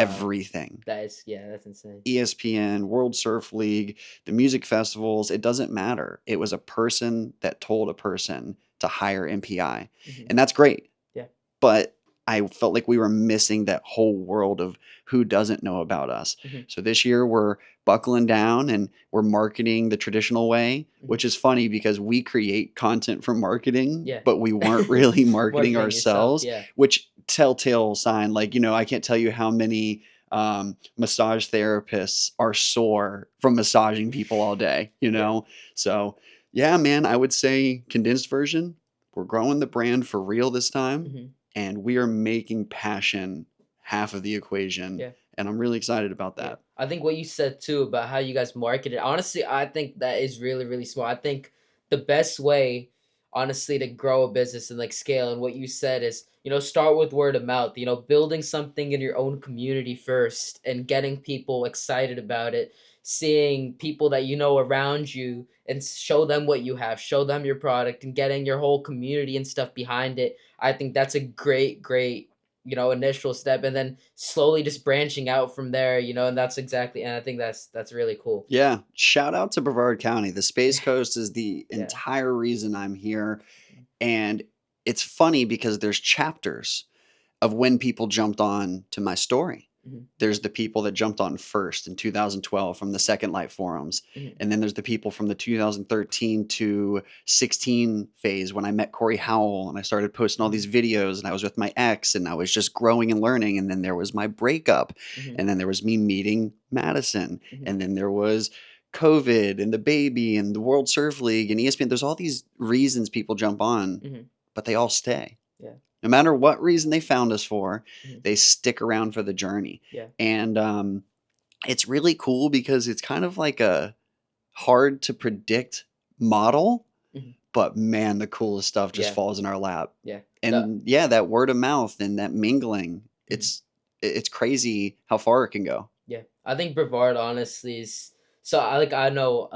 Everything. That is yeah, that's insane. ESPN, World Surf League, the music festivals, it doesn't matter. It was a person that told a person to hire MPI. Mhm. And that's great. Yeah. But I felt like we were missing that whole world of who doesn't know about us. Mhm. So this year we're buckling down and we're marketing the traditional way, Mhm. which is funny because we create content for marketing, Yeah. but we weren't really marketing Marketing yourself, ourselves, yeah. which telltale sign, like, I can't tell you how many massage therapists are sore from massaging people all day, Yeah. So, yeah, man, I would say condensed version, we're growing the brand for real this time, Mhm. and we are making passion half of the equation. Yeah. And I'm really excited about Yeah. that. I think what you said too about how you guys market it, honestly, I think that is really, really smart. I think the best way, honestly, to grow a business and like scale, and what you said is, start with word of mouth, building something in your own community first and getting people excited about it. seeing people that you know around you and show them what you have, show them your product, and getting your whole community and stuff behind it. I think that's a great initial step, and then slowly just branching out from there. And that's exactly, and I think that's really cool. Yeah, shout out to Brevard County. The Space Yeah, Coast is the yeah, entire reason I'm here, and it's funny because there's chapters of when people jumped on to my story. mhm, There's the people that jumped on first in 2012 from the Second Life forums. mhm, And then there's the people from the 2013 to 16 phase when I met Corey Howell and I started posting all mhm, these videos and I was with my ex and I was just growing and learning. And then there was my breakup. mhm, And then there was me meeting Madison. mhm, And then there was COVID and the baby and the World Surf League and ESPN. There's all these reasons people jump on, mhm, but they all stay. yeah, No matter what reason they found us for, mhm, they stick around for the journey. yeah, And it's really cool because it's kind of like a hard to predict model, mhm, but man, the coolest stuff just yeah, falls in our lap. yeah. No, And yeah, that word of mouth and that mingling, mhm. it's crazy how far it can go. Yeah, I think Brevard honestly is so. I know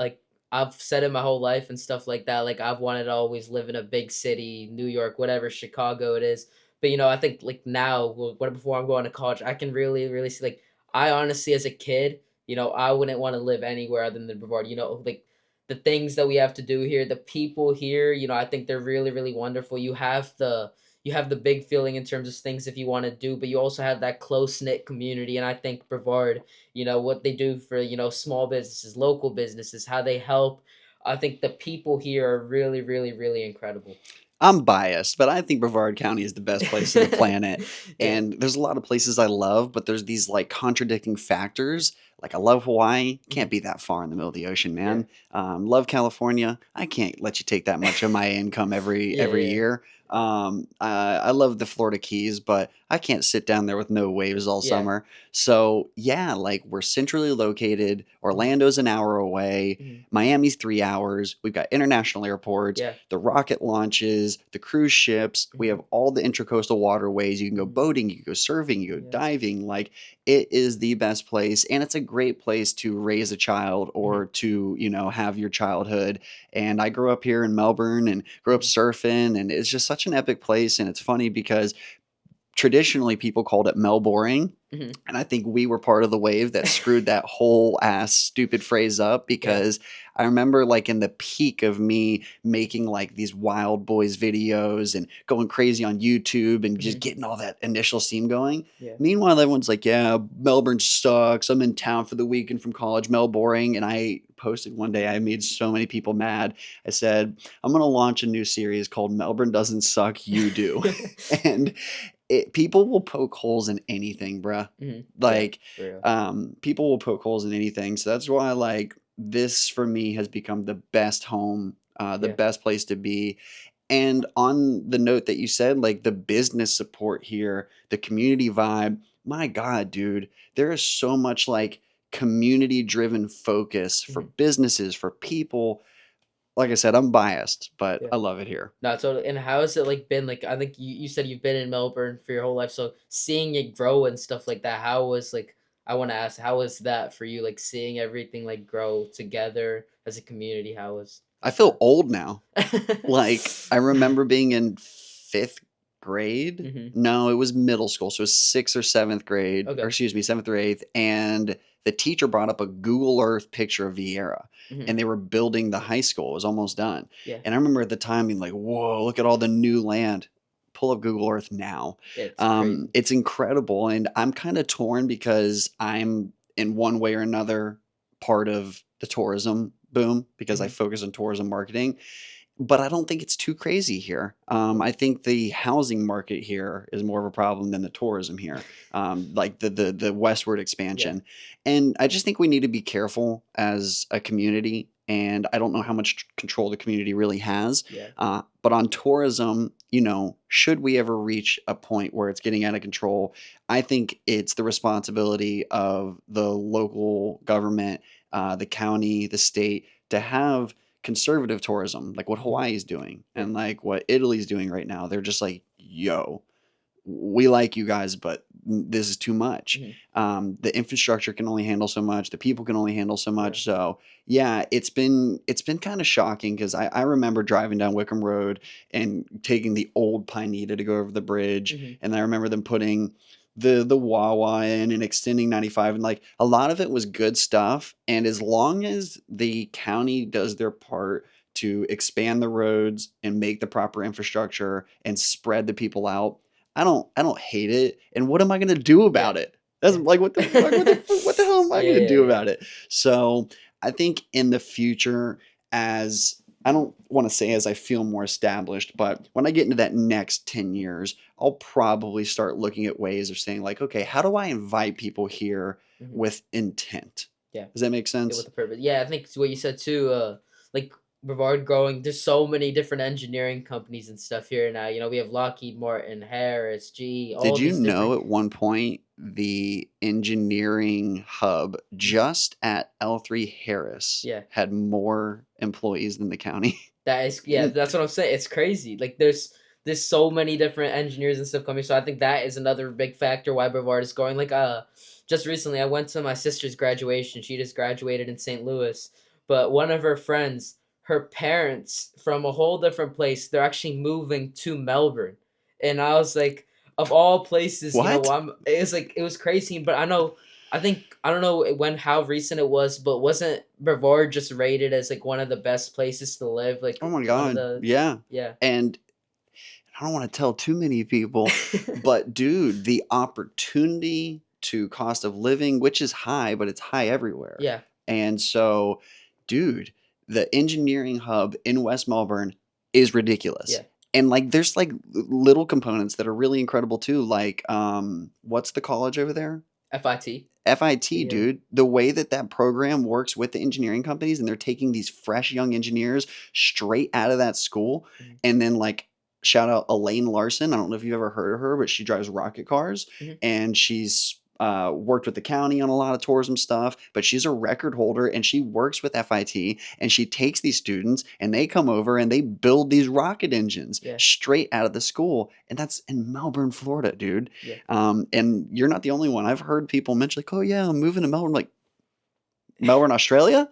I've said it my whole life and stuff like that. Like I've wanted to always live in a big city, New York, whatever, Chicago it is. But I think like now, when before I'm going to college, I can really see like I honestly as a kid, I wouldn't want to live anywhere other than Brevard. Like the things that we have to do here, the people here, I think they're really wonderful. You have the big feeling in terms of things if you want to do, but you also have that close knit community. And I think Brevard, what they do for small businesses, local businesses, how they help. I think the people here are really incredible. I'm biased, but I think Brevard County is the best place on the planet. Yeah. And there's a lot of places I love, but there's these like contradicting factors. Like I love Hawaii, can't Mhm. be that far in the middle of the ocean, Yeah. man. Love California, I can't let you take that much of my income Yeah. every Yeah. year. I love the Florida Keys, but I can't sit down there with no waves all Yeah. summer. So yeah, like we're centrally located. Mhm. Orlando's an hour away. Mhm. Miami's 3 hours. We've got international airports, Yeah. the rocket launches, the cruise ships. We Mhm. have all the intracoastal waterways. You can go Mhm. boating, you can go surfing, you go Yeah. diving. Like it is the best place, and it's a great place to raise a child Mhm. or to have your childhood. And I grew up here in Melbourne and grew up Mhm. surfing, and it's just such an epic place. And it's funny because traditionally people called it Melboring. Mhm. And I think we were part of the wave that screwed that whole ass stupid phrase up Yeah. because I remember like in the peak of me making like these Wild Boys videos and going crazy on YouTube and just Mhm. getting all that initial steam going. Yeah. Meanwhile, everyone's like, yeah, Melbourne sucks. I'm in town for the weekend from college, Mel boring. And I posted one day, I made so many people mad. I said, I'm going to launch a new series called Melbourne Doesn't Suck, You Do. And people will poke holes in anything, bruh. Mhm. Yeah. Like, For real. people will poke holes in anything. So that's why, like, this for me has become the best home, the Yeah. best place to be. And on the note that you said, like the business support here, the community vibe, my God, dude, there is so much like community driven focus for Mhm. businesses, for people. Like I said, I'm biased, but Yeah. I love it here. No, totally. And how has it like been? Like, I think you said you've been in Melbourne for your whole life, so seeing it grow and stuff like that. How was like? I want to ask, how was that for you? Like seeing everything like grow together as a community. How was I feel that? old now. Like, I remember being in 5th grade. Hmm. No, it was middle school, so it was 6th or 7th grade, or Okay. excuse me, 7th or 8th, and the teacher brought up a Google Earth picture of Vieira, Hmm. and they were building the high school. It was almost done, Yeah. and I remember at the time being like, "Whoa, look at all the new land." Pull up Google Earth now. It's crazy. It's incredible, and I'm kinda torn because I'm, in one way or another, part of the tourism boom because I Hmm. focus on tourism marketing, but I don't think it's too crazy here. I think the housing market here is more of a problem than the tourism here, like the westward Yeah. expansion. And I just think we need to be careful as a community. And I don't know how much control the community really has. Yeah. But on tourism, should we ever reach a point where it's getting out of control, I think it's the responsibility of the local government, the county, the state, to have conservative tourism, like what Hmm. Hawaii is doing Yeah. and like what Italy's doing right now. They're just like, yo, we like you guys, but this is too much. Mhm. The infrastructure can only handle so much. The people can only handle so Yeah. much. So yeah, it's been kind of shocking because I remember driving down Wickham Road and taking the old Pineda to go over the bridge, Mhm. and I remember them putting the Wawa in and extending 95, and like a lot of it was good stuff. And as long as the county does their part to expand the roads and make the proper infrastructure and spread the people out, I don't hate it. And what am I gonna do Yeah. about it? That's Yeah. like what the hell am I Yeah, gonna yeah, do yeah. about it? So I think in the future, as I don't want to say as I feel more established, but when I get into that next 10 years, I'll probably start looking at ways of saying, like, okay, how do I invite people here Mhm. with intent? Yeah. Does that make Yeah, with sense? the purpose. Yeah, I think it's what you said too. Like Brevard growing, there's so many different engineering companies and stuff here now. We have Lockheed Martin, Harris, GE, Did all you these know different. at one point the engineering hub Mhm. just at L3 Harris Yeah, had more employees than the county? that is. Yeah, that's what I'm saying. It's crazy. Like there's so many different engineers and stuff coming. So I think that is another big factor why Brevard is going. Like just recently I went to my sister's graduation. She just graduated in St. Louis, but one of her friends, her parents from a whole different place, they're actually moving to Melbourne, and I was like, of all places, What? I'm. It was like it was crazy, but I know. I think I don't know when how recent it was, but wasn't Brevard just rated as like one of the best places to live? Like Oh my one of God. the Yeah. yeah. And I don't want to tell too many people, but dude, the opportunity to cost of living, which is high, but it's high everywhere. Yeah. And so, dude, the engineering hub in West Melbourne is ridiculous. Yeah. And like there's like little components that are really incredible too. Like what's the college over there? FIT. FIT, Yeah. dude. The way that that program works with the engineering companies, and they're taking these fresh young engineers straight out of that school, Mhm. and then like shout out Elaine Larson. I don't know if you've ever heard of her, but she drives rocket cars, Mhm. and she's worked with the county on a lot of tourism stuff. But she's a record holder, and she works with FIT, and she takes these students, and they come over and they build these rocket engines Yeah. straight out of the school, and that's in Melbourne, Florida, dude. Yeah. And you're not the only one. I've heard people mention like, "Oh yeah, I'm moving to Melbourne." Like Melbourne, Australia?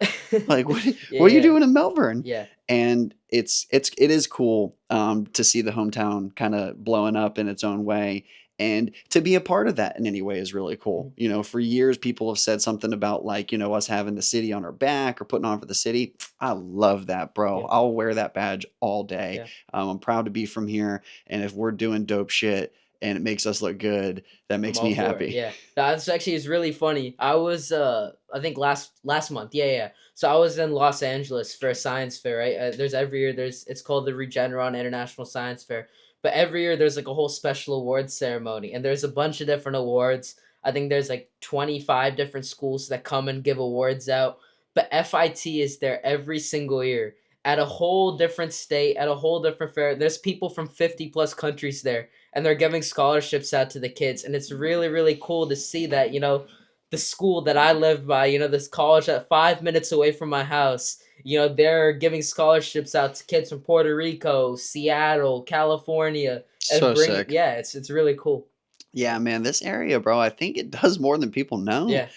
Like what are you Yeah. doing in Melbourne? Yeah. And it is cool to see the hometown kind of blowing up in its own way, and to be a part of that in any way is really cool. Mhm. For years people have said something about like us having the city on our back or putting on for the city. I love that, bro. Yeah. I'll wear that badge all day. Yeah. I'm proud to be from here, and if we're doing dope shit and it makes us look good, that I'm makes all me for it. happy. Yeah. That's actually is really funny. I was I think last month. Yeah, yeah. So I was in Los Angeles for a science fair, right? There's every year it's called the Regeneron International Science Fair. But every year there's like a whole special awards ceremony and there's a bunch of different awards. I think there's like 25 different schools that come and give awards out. But FIT is there every single year at a whole different state, at a whole different fair. There's people from 50 plus countries there and they're giving scholarships out to the kids and it's really really cool to see that the school that I live by, this college at 5 minutes away from my house, they're giving scholarships out to kids from Puerto Rico, Seattle, California, and So bringing sick. yeah, it's really cool. Yeah, man, this area, bro, I think it does more than people know. Yeah.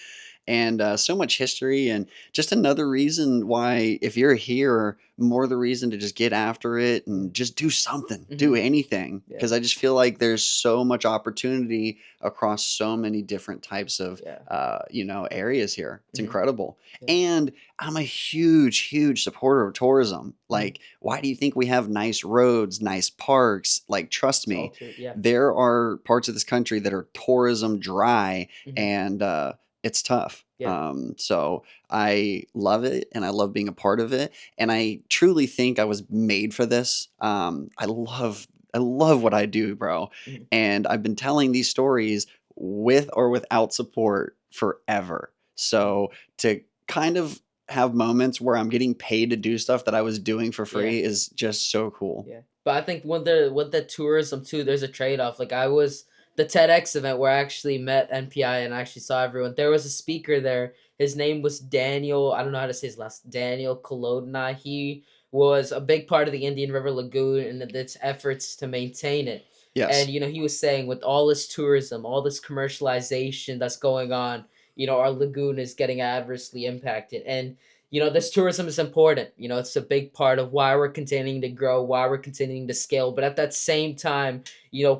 And so much history, and just another reason why, if you're here, more the reason to just get after it Yeah. and just do something, Hmm. do anything. Yeah. Because I just feel like there's so much opportunity across so many different types of, Yeah. areas here. It's Hmm. incredible. Yeah. And I'm a huge, huge supporter of tourism. Hmm. Like, why do you think we have nice roads, nice parks? Like, trust It's all me, too yeah. there are parts of this country that are tourism dry, Hmm. and it's tough. Yeah. So I love it, and I love being a part of it, and I truly think I was made for this. I love what I do, bro, Hmm. and I've been telling these stories with or without support forever. Hmm. So to kind of have moments where I'm getting paid to do stuff that I was doing for Yeah. free is just so cool. Yeah, but I think with the tourism too, there's a trade off. Like I was the TEDx event where I actually met NPI and I actually saw everyone. There was a speaker there. His name was Daniel. I don't know how to say his last. Daniel Kolodna. He was a big part of the Indian River Lagoon and its efforts to maintain it. And Yes, he was saying with all this tourism, all this commercialization that's going on, our lagoon is getting adversely impacted. And this tourism is important. It's a big part of why we're continuing to grow, why we're continuing to scale. But at that same time,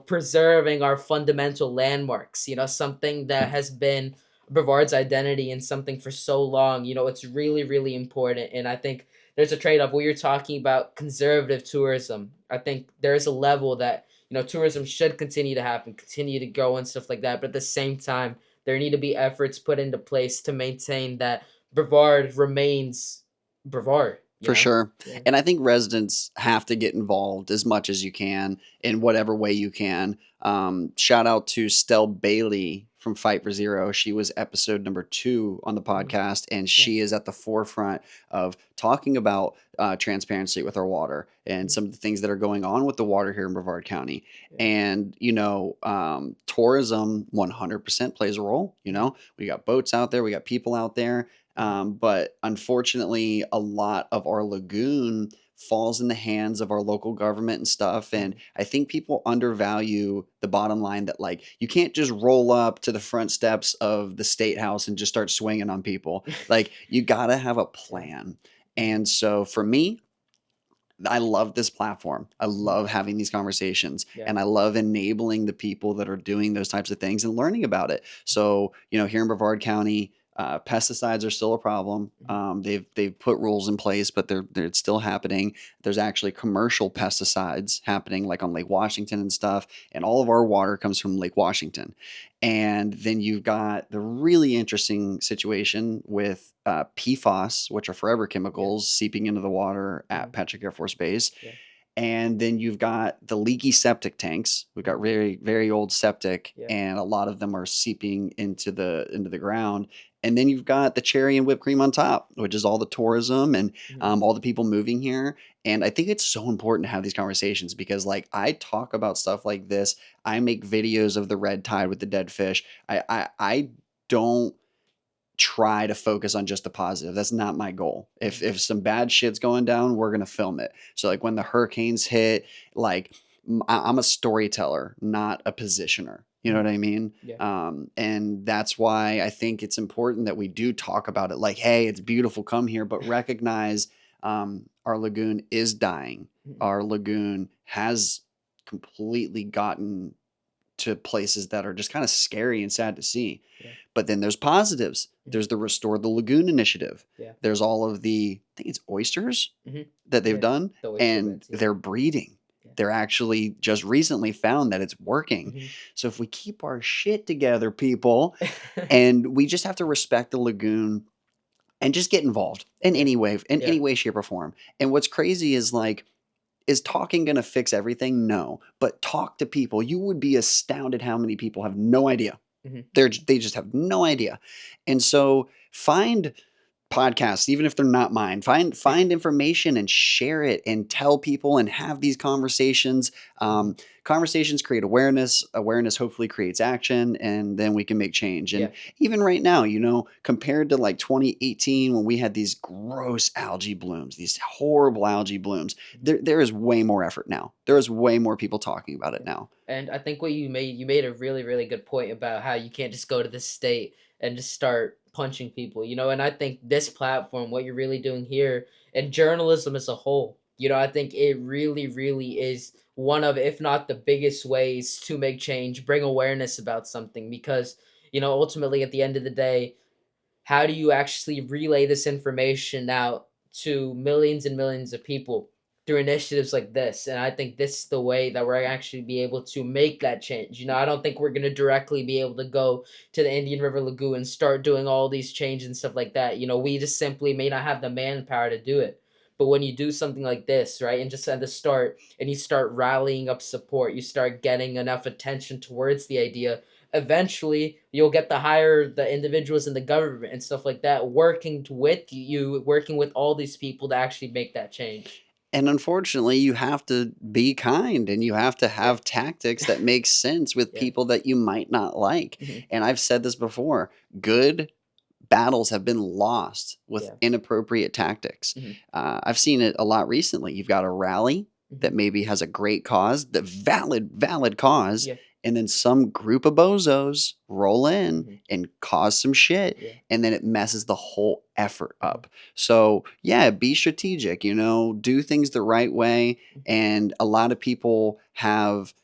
preserving our fundamental landmarks, something that has been Brevard's identity and something for so long. It's really, really important. And I think there's a trade-off where you're talking about conservative tourism. I think there's a level that tourism should continue to happen, continue to grow and stuff like that. But at the same time, there need to be efforts put into place to maintain that Brevard remains Brevard. for sure. Yeah. And I think residents have to get involved as much as you can in whatever way you can. Shout out to Stell Bailey from Fight for Zero. She was episode number 2 on the Mhm. podcast, and Yeah. she is at the forefront of talking about transparency with our water and Mhm. some of the things that are going on with the water here in Brevard County. Yeah. And, tourism 100% plays a role. Mhm. We got boats out there, we got people out there. But unfortunately, a lot of our lagoon falls in the hands of our local government and stuff. And Mhm. I think people undervalue the bottom line that, like, you can't just roll up to the front steps of the state house and just start swinging on people. Like, you got to have a Yeah. plan. Mhm. And so for me, I love this platform. I Mhm. love having these conversations, Yeah. and I love enabling the people that are doing those types of things and learning about it. So, here in Brevard County, pesticides are still a problem. Mhm. They've put rules in place, but it's still happening. There's actually commercial pesticides happening, like on Lake Washington and stuff, and all of our water comes from Lake Washington. And then you've got the really interesting situation with PFAS, which are forever Yeah. chemicals seeping into the water at Mhm. Patrick Air Force Base. Yeah. And then you've got the leaky septic tanks. We've got Mhm. very, very old septic, Yeah. and a lot of them are seeping into the ground. And then you've got the cherry and whipped cream on top, which is all the tourism and Mhm. all the people moving here. And I think it's so important to have these conversations because, like, I talk about stuff like this. I make videos of the red tide with the dead fish. I don't try to focus on just the positive. That's not my goal. If Mhm. if some bad shit's going down, we're gonna film it. So like when the hurricanes hit, like I'm a storyteller, not a positioner. You know Mhm. what I mean? Yeah. And that's why I think it's important that we do talk about it. Like, hey, it's beautiful, come here, but recognize our lagoon is dying. Mhm. Our lagoon has completely gotten to places that are just kind of scary and sad to see. Yeah. But then there's positives. Mhm. There's the Restore the Lagoon initiative. Yeah. There's all of the, I think it's oysters Mhm. that they've Yeah. done, The oyster and beds. Yeah. they're breeding. Yeah. They're actually just recently found that it's working. Mhm. So if we keep our shit together, people, and we just have to respect the lagoon and just get involved Yeah. in Yeah. any way, shape, or form. And what's crazy is like, is talking going to fix everything? No. But talk to people. You would be astounded how many people have no idea. Mhm. They just have no idea. And so find podcasts, even if they're not mine. Find information and share it and tell people and have these conversations. Mhm. Conversations create awareness. Awareness hopefully creates action, and then we can make change. And Yeah. even right now, compared to like 2018 when we had these gross algae blooms, these horrible algae blooms, Mhm. there is way more effort now. There Yeah. is way more people talking about it Yeah. now. And I think what you made a really, really good point about how you can't just go to the state and just start punching people, and I think this platform, what you're really doing here, and journalism as a whole, I think it really, really is one of, if not the biggest ways to make change, bring awareness about something, because ultimately at the end of the day, how do you actually relay this information out to millions and millions of people through initiatives like this? And I think this is the way that we're actually be able to make that change. I don't think we're going to directly be able to go to the Indian River Lagoon and start doing all these changes and stuff like that. We just simply may not have the manpower to do it. But when you do something like this, right, and just at the start, and you start rallying up support, you start getting enough attention towards the idea, eventually you'll get the individuals in the government and stuff like that working with you, working with all these people to actually make that change. And unfortunately, you have to be kind and you have to Yeah. have tactics that make sense with Yeah. people that you might not like. Mhm. And I've said this before, good battles have been lost with Yeah. inappropriate tactics. Mhm. I've seen it a lot recently. You've got a rally. that Mhm. maybe has a great cause, the valid cause, Yeah. and then some group of bozos roll in Mhm. and cause some shit, Yeah. and then it messes the whole effort Mhm. up. So, yeah, be strategic, do things the right way. Mhm. And a lot of people have,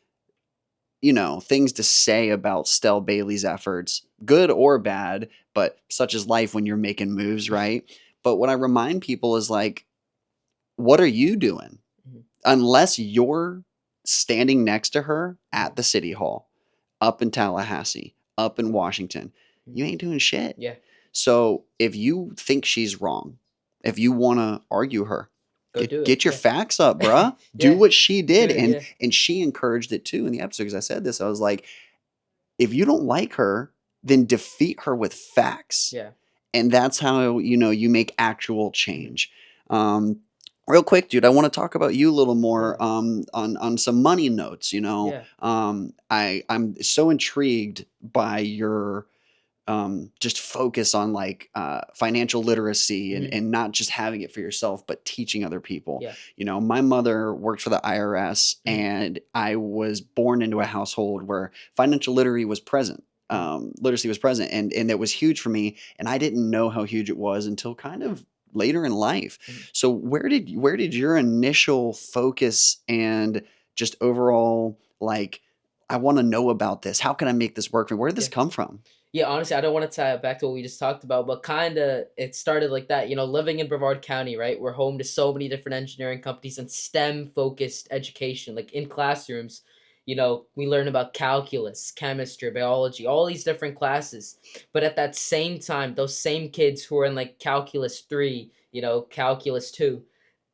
things to say about Stell Bailey's efforts, good or bad, but such is life when you're making moves, right? But what I remind people is like, what are you doing? Mhm. Unless you're standing next to her Mhm. at the city hall, up in Tallahassee, up in Washington, Mhm. you ain't doing shit. Yeah. So if you think she's wrong, if you want to argue her, Go get do it. get your Yeah. facts up, bruh. Do Yeah. what she Do did, it. and Yeah. and she encouraged it too in the episode. Because I said this, I was like, if you don't like her, then defeat her with facts, Yeah. and that's how you make actual Mhm. change. um, Real quick, dude, I want to talk about you a little Yeah. more, on some money notes. Yeah. I'm so intrigued by your, just focus on like, financial literacy, and, Mhm. and not just having it for yourself, but teaching other people. Yeah. My mother worked for the IRS, Mhm. and I was born into a household where financial literacy was present. Mhm. Literacy was present, and that was huge for me. And I didn't know how huge it was until kind of later in life. Mhm. So where did your initial focus and just overall, like, I want to know about this. How can I make this work for me? Where did this Yeah. come from? Yeah, honestly, I don't want to tie it back to what we just talked about, but kind of it started like that. Living in Brevard County, right? We're home to so many different engineering companies and STEM focused education. Like in classrooms, we learn about calculus, chemistry, biology, all these different classes. But at that same time, those same kids who are in like calculus 3, calculus 2,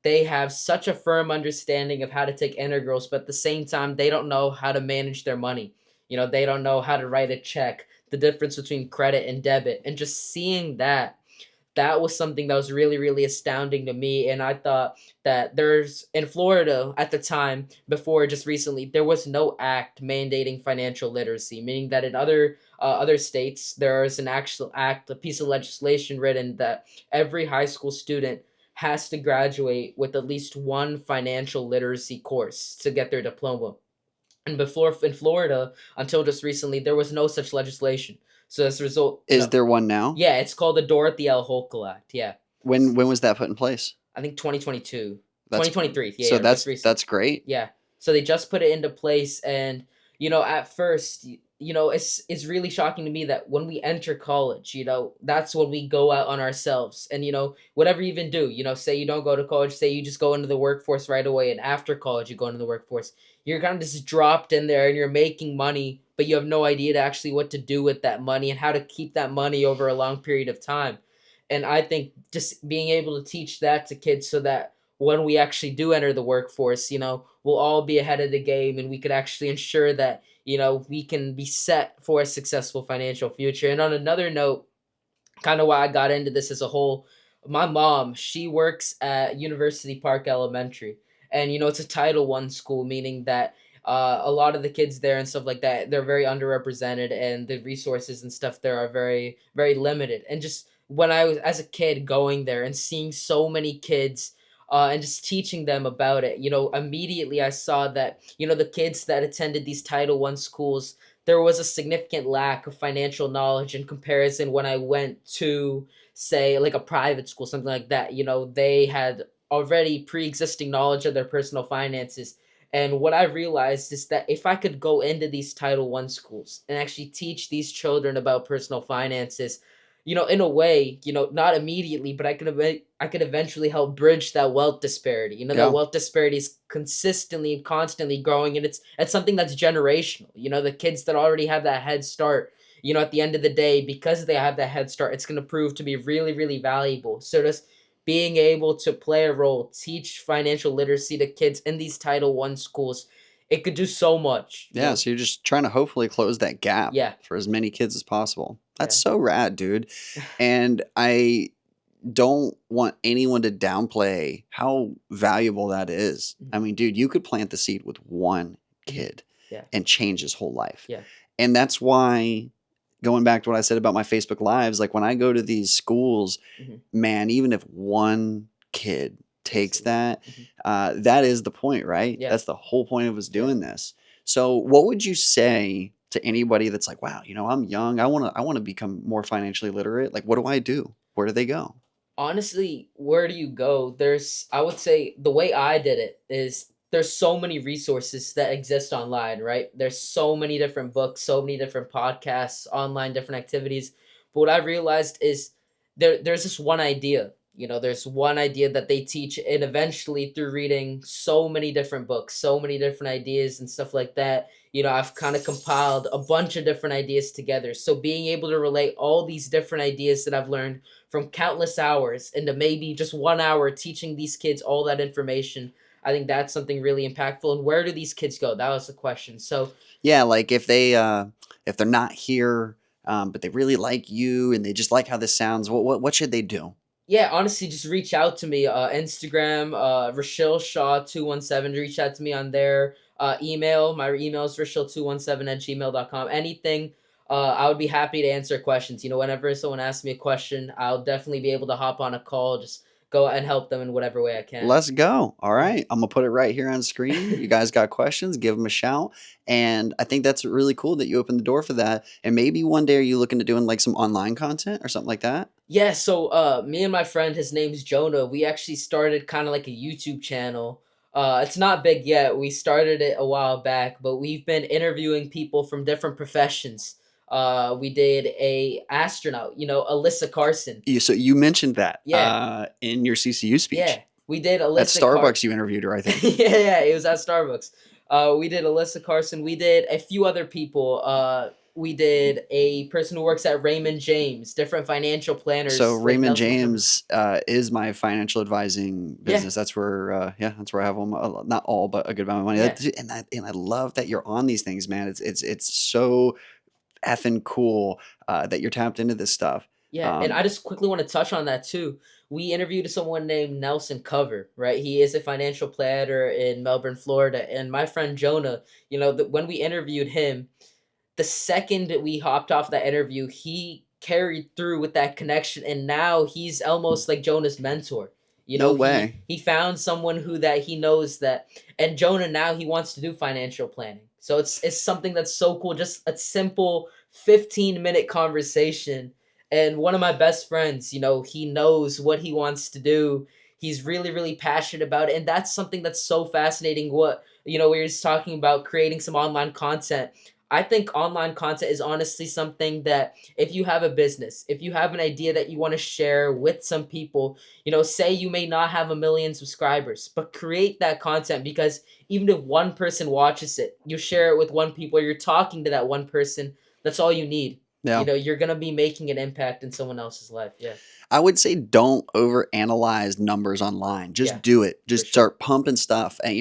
they have such a firm understanding of how to take integrals, but at the same time, they don't know how to manage their money. They don't know how to write a check, the difference between credit and debit. And just seeing that was something that was really, really astounding to me. And I thought that there's in Florida at the time, before just recently, there was no act mandating financial literacy, meaning that in other states, there is an actual act, a piece of legislation written that every high school student has to graduate with at least one financial literacy course to get their diploma. And before in Florida, until just recently, there was no such legislation. So as a result, Is there one now? yeah, it's called the Dorothy L. Hochul Act. Yeah, When was that put in place? I think 2022, That's 2023. Yeah, so yeah, just that's recent. that's great. Yeah. So they just put it into place, and at first, it's really shocking to me that when we enter college, that's when we go out on ourselves, and whatever you even do, say you don't go to college, say you just go into the workforce right away, and after college you go into the workforce, you're kind of just dropped in there, and you're making money, but you have no idea to actually what to do with that money and how to keep that money over a long period of time. And I think just being able to teach that to kids so that when we actually do enter the workforce, we'll all be ahead of the game and we could actually ensure that, we can be set for a successful financial future. And on another note, kind of why I got into this as a whole. My mom, she works at University Park Elementary, and it's a Title I school, meaning that a lot of the kids there and stuff like that, they're very underrepresented, and the resources and stuff there are very, very limited. And just when I was as a kid going there and seeing so many kids. And just teaching them about it, immediately I saw that, the kids that attended these Title I schools, there was a significant lack of financial knowledge in comparison when I went to, say, like a private school, something like that. They had already pre-existing knowledge of their personal finances. And what I realized is that if I could go into these Title I schools and actually teach these children about personal finances, in a way, not immediately, but I could eventually help bridge that wealth disparity. That Yeah. wealth disparity is consistently and constantly growing, and it's something that's generational. The kids that already have that head start, at the end of the day, because they have that head start, it's going to prove to be really, really valuable. So just being able to play a role, teach financial literacy to kids in these Title I schools, it could do so much. Yeah, so you're just trying to hopefully close that gap Yeah, for as many kids as possible. That's yeah. so rad, dude. And I don't want anyone to downplay how valuable that is. I Mhm, mean, dude, you could plant the seed with one mhm. kid Yeah, and change his whole life. yeah. And that's why, going back to what I said about my Facebook Lives, like when I go to these schools, Mhm, man, even if one kid takes See. that. Mhm. That is the point, right? Yeah. That's the whole point of us Yeah. doing this. So, what would you say to anybody that's like, "Wow, I'm young. I want to become more financially literate. Like, what do I do? Where do they go?" Honestly, where do you go? I would say the way I did it is there's so many resources that exist online, right? There's so many different books, so many different podcasts, online different activities. But what I realized is there's this one idea. There's one idea that they teach, and eventually through reading so many different books, so many different ideas and stuff like that, I've kind of compiled a bunch of different ideas together. So being able to relate all these different ideas that I've learned from countless hours into maybe just 1 hour teaching these kids all that information. I think that's something really impactful. And where do these kids go? That was the question. So Yeah, like if they're not here, but they really like you and they just like how this sounds, what should they do? yeah, honestly, just reach out to me. Instagram, Rushil Shah 217. Reach out to me on there. Email. My email is Rushil217 at gmail.com. Anything. I would be happy to answer questions. Whenever someone asks me a question, I'll definitely be able to hop on a call, just go and help them in whatever way I can. Let's go. All Yeah. right. I'm going to put it right here on screen. You guys got questions, give them a shout. And I think that's really cool that you opened the door for that. And maybe one day are you looking to doing like some online content or something like that? Yeah, so me and my friend, his name's Jonah, we actually started kind of like a YouTube channel. It's not big yet. We started it a while back, but we've been interviewing people from different professions. We did a astronaut, Alyssa Carson. So you mentioned that Yeah, in your CCU yeah. speech. We did At Alyssa Starbucks, Carson. you interviewed her, I think. Yeah, it was at Starbucks. We did Alyssa Carson. We did a few other people. We did a person who works at Raymond James, different financial So planners like Raymond Nelson Muhammad. James is my financial advising Yeah, business. That's where, yeah, that's where I have all my, not all, but a good amount of money. yeah. And I love that you're on these things, man. It's so effing cool that you're tapped into this stuff. Yeah, and Um, I just quickly want to touch on that too. We interviewed someone named Nelson Cover, right? He is a financial planner in Melbourne, Florida. And my friend Jonah, when we interviewed him, the second we hopped off that interview, he carried through with that connection, and now he's almost like Jonah's mentor. no He way. he found someone who that he knows that, and Jonah now he wants to do financial planning. So it's something that's so cool. Just a simple 15-minute conversation, and one of my best friends, he knows what he wants to do. He's really really passionate about it, and that's something that's so fascinating. What we were just talking about creating some online content. I think online content is honestly something that if you have a business, if you have an idea that you want to share with some people, say you may not have a million subscribers, but create that content because even if one person watches it, you share it with one people, or you're talking to that one person, that's all you need. Yeah. You're going to be making an impact in someone else's life. Yeah. I would say don't overanalyze numbers online. Yeah, Just do it. for Just sure. start pumping stuff. And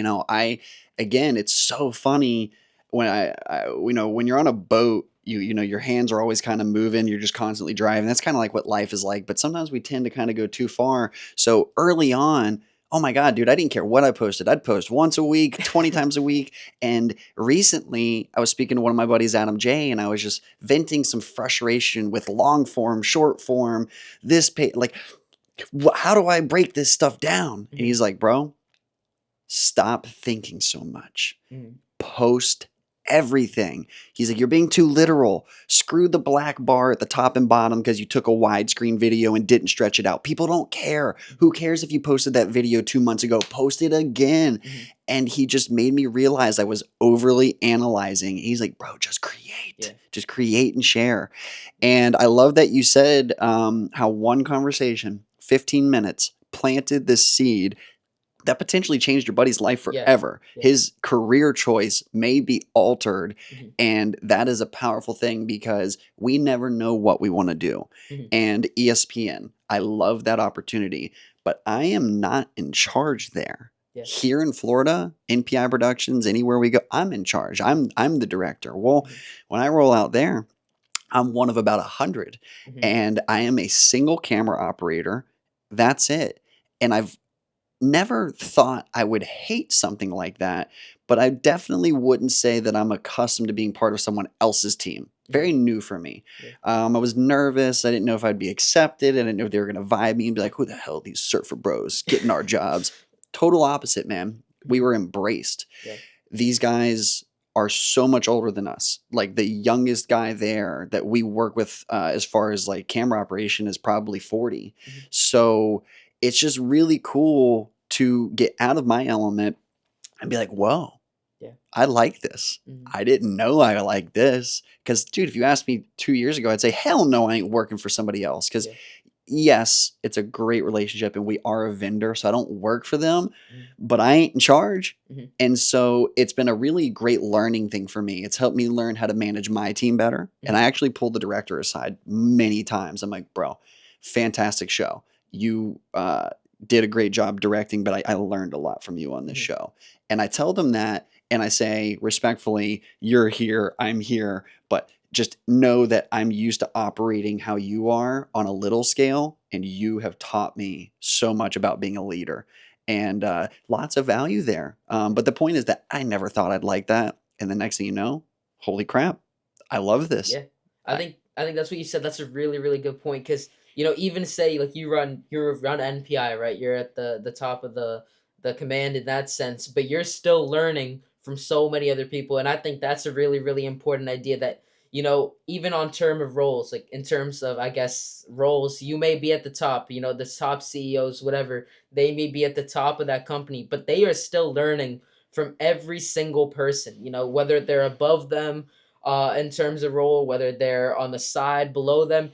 again, it's so funny when when you're on a boat, your hands are always kind of moving. You're just constantly driving. That's kind of like what life is like. But sometimes we tend to kind of go too far. So early on, oh my God, dude, I didn't care what I posted. I'd post once a week, 20 times a week. And recently, I was speaking to one of my buddies, Adam J, and I was just venting some frustration with long form, short form, this page. Like, how do I break this stuff down? And Mhm, he's like, bro, stop thinking so much. mhm, Post everything. He's like, you're being too literal. Screw the black bar at the top and bottom because you took a widescreen video and didn't stretch it out. People don't care. Who cares if you posted that video 2 months ago? Post it again. mhm. And he just made me realize I was overly analyzing. He's like, bro, just create. Yeah. Just create and share. And I love that you said how one conversation, 15 minutes, planted this seed that potentially changed your buddy's life Yeah. forever. Yeah. His career choice may be altered. Mhm, And that is a powerful thing because we never know what we want to do. mhm. And ESPN, I love that opportunity, but I am not in charge there. Yeah. Here in Florida, NPI Productions, anywhere we go, I'm in charge. I'm the director. Well, Mhm, when I roll out there, I'm one of about 100, mhm. and I am a single camera operator. That's it. And I've never thought I would hate something like that, but I definitely wouldn't say that I'm accustomed to being part of someone else's team. Mhm. very new for me. Yeah. I was nervous. I didn't know if I'd be accepted. I didn't know if they were going to vibe me and be like, who the hell are these surfer bros getting our jobs? Total opposite, man. We Mhm. were embraced. Yeah. These guys are so much older than us. Like the youngest guy there that we work with, as far as like camera operation, is probably 40. Mhm. So it's just really cool to get out of my element and be like, whoa, Yeah. I like this. Mhm. I didn't know I like this. Because, dude, if you asked me 2 years ago, I'd say, hell no, I ain't working for somebody else. Because Yeah. yes, it's a great relationship and we are a vendor, so I don't work for them, Mhm. but I ain't in charge. Mhm. And so it's been a really great learning thing for me. It's helped me learn how to manage my team better. And Mhm. I actually pulled the director aside many times. I'm like, bro, fantastic show. You did a great job directing, but I learned a lot from you on this Mhm. show. And I tell them that and I say respectfully, you're here, I'm here, but just know that I'm used to operating how you are on a little scale, and you have taught me so much about being a leader, and lots of value there. But the point is that I never thought I'd like that, and the next thing you know, holy crap, I love this. Yeah. I I, think I think that's what you said. That's a really really good point because even say like you run NPI, right? You're at the top of the command in that sense, but you're still learning from so many other people, and I think that's a really really important idea that even on term of roles, like in terms of I guess roles, you may be at the top. The top CEOs, whatever, they may be at the top of that company, but they are still learning from every single person. Whether they're above them in terms of role, whether they're on the side below them.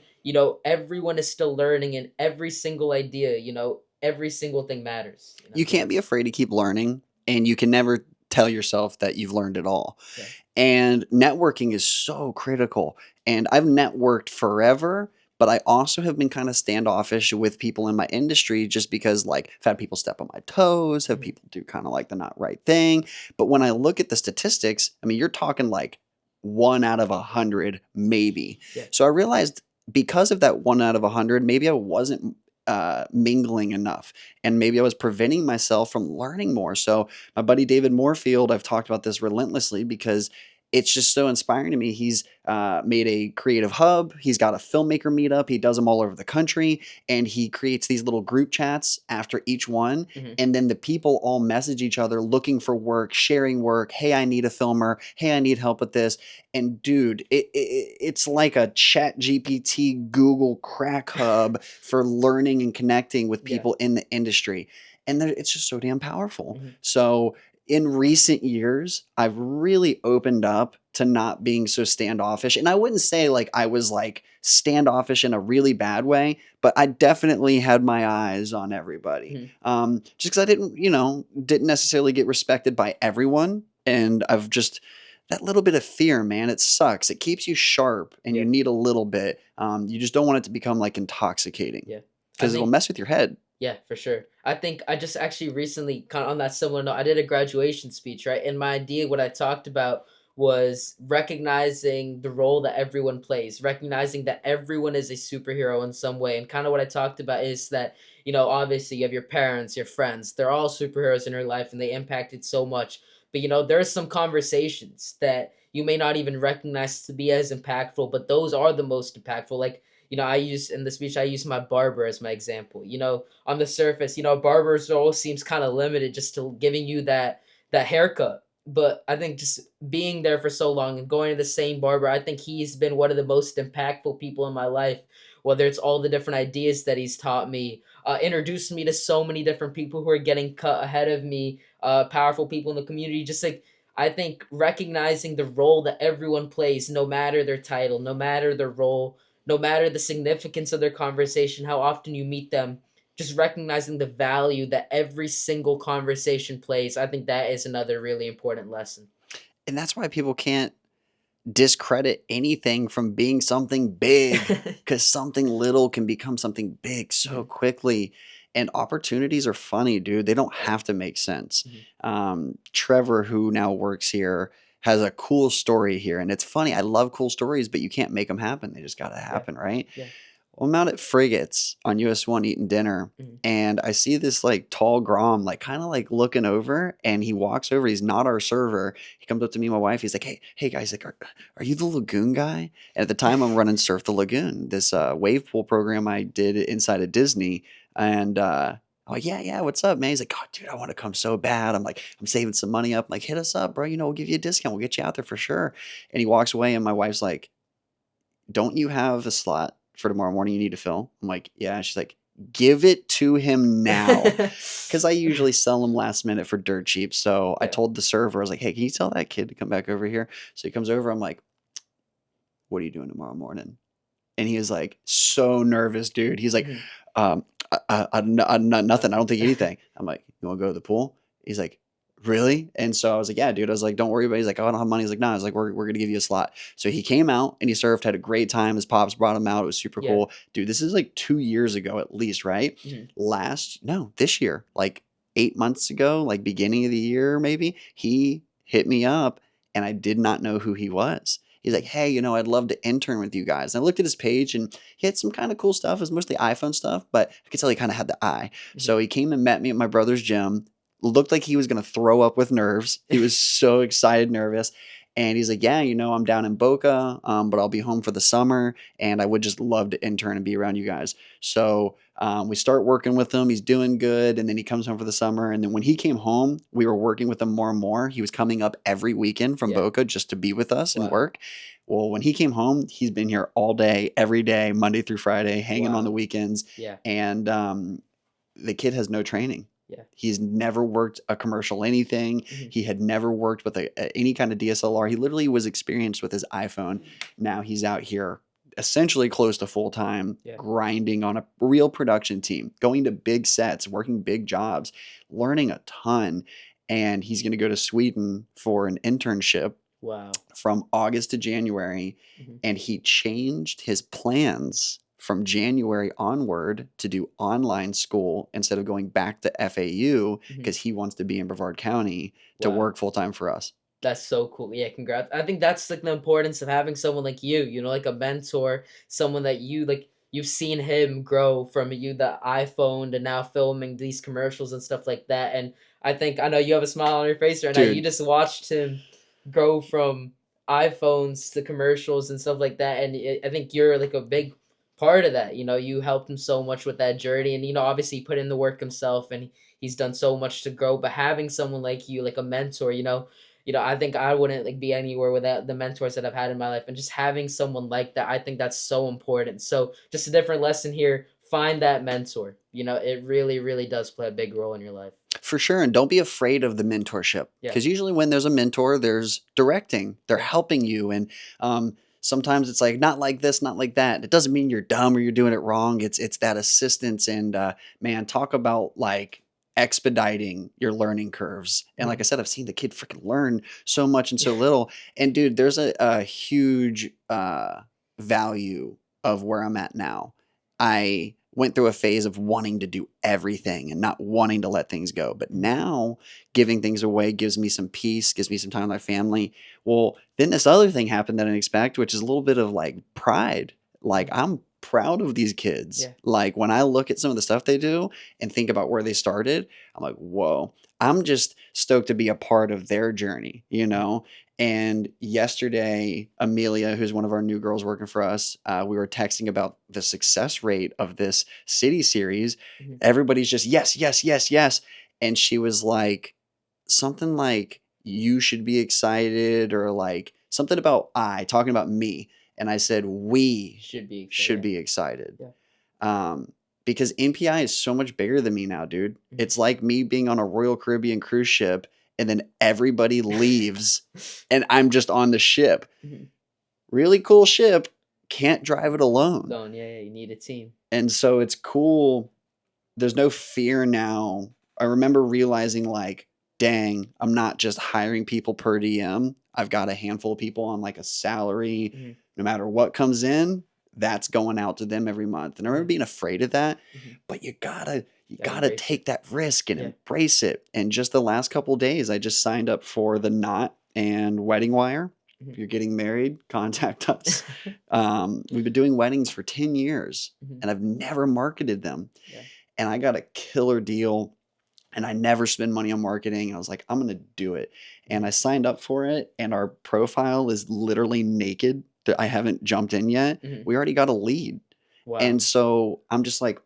Everyone is still learning, and every single idea, every single thing matters. you So can't be that's afraid to keep learning, and you can never tell yourself that you've learned it all. yeah. And networking is so critical. And I've networked forever, but I also have been kind of standoffish with people in my industry just because, like, I've had people step on my toes, have Mhm. people do kind of like the not right thing. But when I look at the statistics, I mean, you're talking like 1 out of 100, maybe. Yeah. So I realized because of that 1 out of 100, maybe I wasn't mingling enough, and maybe I was preventing myself from learning more. So my buddy David Moorfield, I've talked about this relentlessly because it's just so inspiring to me. He's made a creative hub. He's got a filmmaker meetup. He does them all over the country, and he creates these little group chats after each one. Hmm. And then the people all message each other looking for work, sharing work. Hey, I need a filmer. Hey, I need help with this. And dude, it's like a chat GPT Google crack hub for learning and connecting with Yeah. people in the industry. And it's just so damn powerful. Hmm. So in recent years, I've really opened up to not being so standoffish. And I wouldn't say like I was like standoffish in a really bad way, but I definitely had my eyes on everybody. Hmm. Just because I didn't necessarily get respected by everyone. And I've just, that little bit of fear, man, it sucks. It keeps you sharp and you Yeah. need a little bit. You just don't want it to become like intoxicating Yeah. I because it'll think mess with your head. Yeah, for sure. I think I just actually recently, kind of on that similar note, I did a graduation speech, right? And my idea, what I talked about was recognizing the role that everyone plays, recognizing that everyone is a superhero in some way. And kind of what I talked about is that, obviously you have your parents, your friends, they're all superheroes in your life and they impacted so much. But, there's some conversations that you may not even recognize to be as impactful, but those are the most impactful. Like, I use in the speech, I use my barber as my example. On the surface, barber's role seems kind of limited just to giving you that haircut. But I think just being there for so long and going to the same barber, I think he's been one of the most impactful people in my life. Whether it's all the different ideas that he's taught me, introduced me to so many different people who are getting cut ahead of me, powerful people in the community. Just like I think recognizing the role that everyone plays, no matter their title, no matter their role, no matter the significance of their conversation, how often you meet them, just recognizing the value that every single conversation plays. I think that is another really important lesson. And that's why people can't discredit anything from being something big, because something little can become something big so Mhm. quickly. And opportunities are funny, dude. They don't Yeah. have to make sense. Mhm. Trevor, who now works here, has a cool story here. And it's funny. I love cool stories, but you can't make them happen. They just got to Yeah. happen, right? Yeah. Well, I'm out at Frigates on US 1 eating dinner, Mhm. and I see this like tall Grom, like kind of like looking over, and he walks over. He's not our server. He comes up to me and my wife. He's like, hey guys, like, are you the Lagoon guy? And at the time, I'm running Surf the Lagoon, this wave pool program I did inside of Disney. And I'm like, yeah, what's up, man? He's like, oh, dude, I want to come so bad. I'm like, I'm saving some money up. I'm like, hit us up, bro. We'll give you a discount. We'll get you out there for sure. And he walks away, and my wife's like, don't you have a slot for tomorrow morning you need to fill? I'm like, yeah. She's like, give it to him now. Because I usually sell them last minute for dirt cheap. So I Yeah. told the server, I was like, hey, can you tell that kid to come back over here? So he comes over. I'm like, what are you doing tomorrow morning? And he was like, so nervous, dude. He's like, Mhm. um, nothing. I Nothing. don't think anything. I'm like, you want to go to the pool? He's like, really? And so I was like, yeah, dude. I was like, don't worry about it. He's like, oh, I don't have money. He's like, no. I was like, we're going to give you a slot. So he came out and he surfed, had a great time. His pops brought him out. It was super Yeah. cool. Dude, this is like 2 years ago at least, right? Mhm. This year, like 8 months ago, like beginning of the year, maybe, he hit me up and I did not know who he was. He's like, Mhm. hey, I'd love to intern with you guys. And I looked at his page and he had some kind of cool stuff. It was mostly iPhone stuff, but I could tell he kind of had the eye. Mhm. So he came and met me at my brother's gym. Looked like he was going to throw up with nerves. He was so excited, nervous. And he's like, yeah, I'm down in Boca, but I'll be home for the summer. And I would just love to intern and be around you guys. So we start working with him. He's doing good. And then he comes home for the summer. And then when he came home, we were working with him more and more. He was coming up every weekend from Yeah. Boca just to be with us and Wow. work. Well, when he came home, he's been here all day, every day, Monday through Friday, hanging on the Wow. weekends. Yeah. And the kid has no training. Yeah. He's never worked a commercial anything. Mhm. He had never worked with any kind of DSLR. He literally was experienced with his iPhone. Now he's out here essentially close to full time, Yeah. grinding on a real production team, going to big sets, working big jobs, learning a ton. And he's going to go to Sweden for an internship Wow. from August to January, Mhm. and he changed his plans from January onward to do online school instead of going back to FAU Mhm. because he wants to be in Brevard County to Wow. work full time for us. That's so cool. Yeah, congrats. I think that's like the importance of having someone like you know, like a mentor, someone that you've seen him grow from you the iPhone to now filming these commercials and stuff like that. And I know you have a smile on your face right now. You Dude, just watched him grow from iPhones to commercials and stuff like that. And I think you're like a big part of that. You know, you helped him so much with that journey, and obviously he put in the work himself, and he's done so much to grow. But having someone like you, like a mentor, I think I wouldn't like be anywhere without the mentors that I've had in my life, and just having someone like that, I think that's so important. So, just a different lesson here: find that mentor. It really, really does play a big role in your life. for sure. And don't be afraid of the mentorship Yeah, because usually when there's a mentor, there's directing, they're yeah, helping you. And sometimes it's like, not like this, not like that. It doesn't mean you're dumb or you're doing it wrong. It's that assistance. And man, talk about like expediting your learning curves. And like I mhm, said, I've seen the kid freaking learn so much and so little. And dude, there's a huge value of where I'm at now. I went through a phase of wanting to do everything and not wanting to let things go. But mhm, now giving things away gives me some peace, gives me some time with my family. Well, then this other thing happened that I didn't expect, which is a little bit of like pride. Like mhm, I'm proud of these kids. yeah, Like when I look at some of the stuff they do and think about where they started, I'm like, whoa, I'm just stoked to be a part of their journey, you mhm, know? And yesterday, Amelia, who's one of our new girls working for us, we were texting about the success rate of this city series. mhm, Everybody's just yes, yes, yes, yes. And she was like, something like, you should be excited, or like something about talking about me. And I said, we should be excited. should Yeah, be excited. yeah, Because NPI is so much bigger than me now, dude. mhm. It's like me being on a Royal Caribbean cruise ship and then everybody leaves and I'm just on the ship. Mhm. Really cool ship, can't drive it alone. Zone, yeah, yeah, you need a team. And so it's cool. There's no fear now. I remember realizing, like, dang, I'm not just hiring people per DM. I've got a handful of people on like a salary. Mhm, No matter what comes in, that's going out to them every month. And I remember mhm, being afraid of that, mhm. but you Gotta gotta embrace it. take that risk and Yeah. embrace it. And just the last couple of days, I just signed up for the Knot and Wedding Wire. If Mhm. you're getting married, contact us. We've been doing weddings for 10 years Mhm. and I've never marketed them. Yeah. And I got a killer deal and I never spend money on marketing. I was like, I'm going to do it. And Mhm. I signed up for it. And our profile is literally naked. I haven't jumped in yet. Mhm. We already got a lead. Wow. And so I'm just like,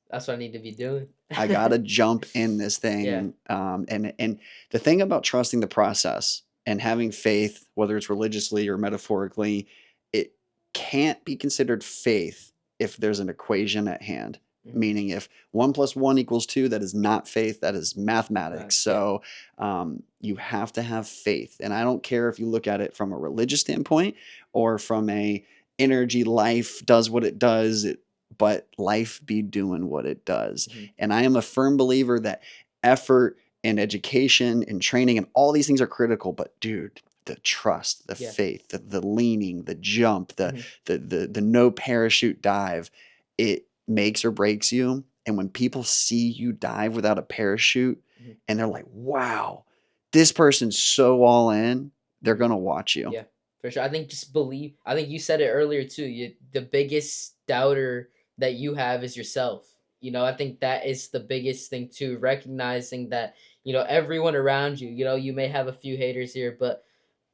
That's what I need to be doing. I gotta jump in this Yeah. thing. And the thing about trusting the process and having faith, whether it's religiously or metaphorically, it can't be considered faith if there's an equation at hand. Mhm. Meaning, if 1 + 1 = 2, that is not faith, that is mathematics. Math. Yeah. So you have to have faith. And I don't care if you look at it from a religious standpoint or from a energy life does what it does, but life be doing what it does. Mhm. And I am a firm believer that effort and education and training and all these things are critical. But dude, the trust, the Yeah. faith, the leaning, the jump, Mhm. the no parachute dive, it makes or breaks you. And when people see you dive without a parachute Mhm. and they're like, wow, this person's so all in, they're Mhm. gonna watch you. Yeah, for sure. I think just believe. I think you said it earlier too. The biggest doubter that you have is yourself. I think that is the biggest thing too. Recognizing that everyone around you. You may have a few haters here, but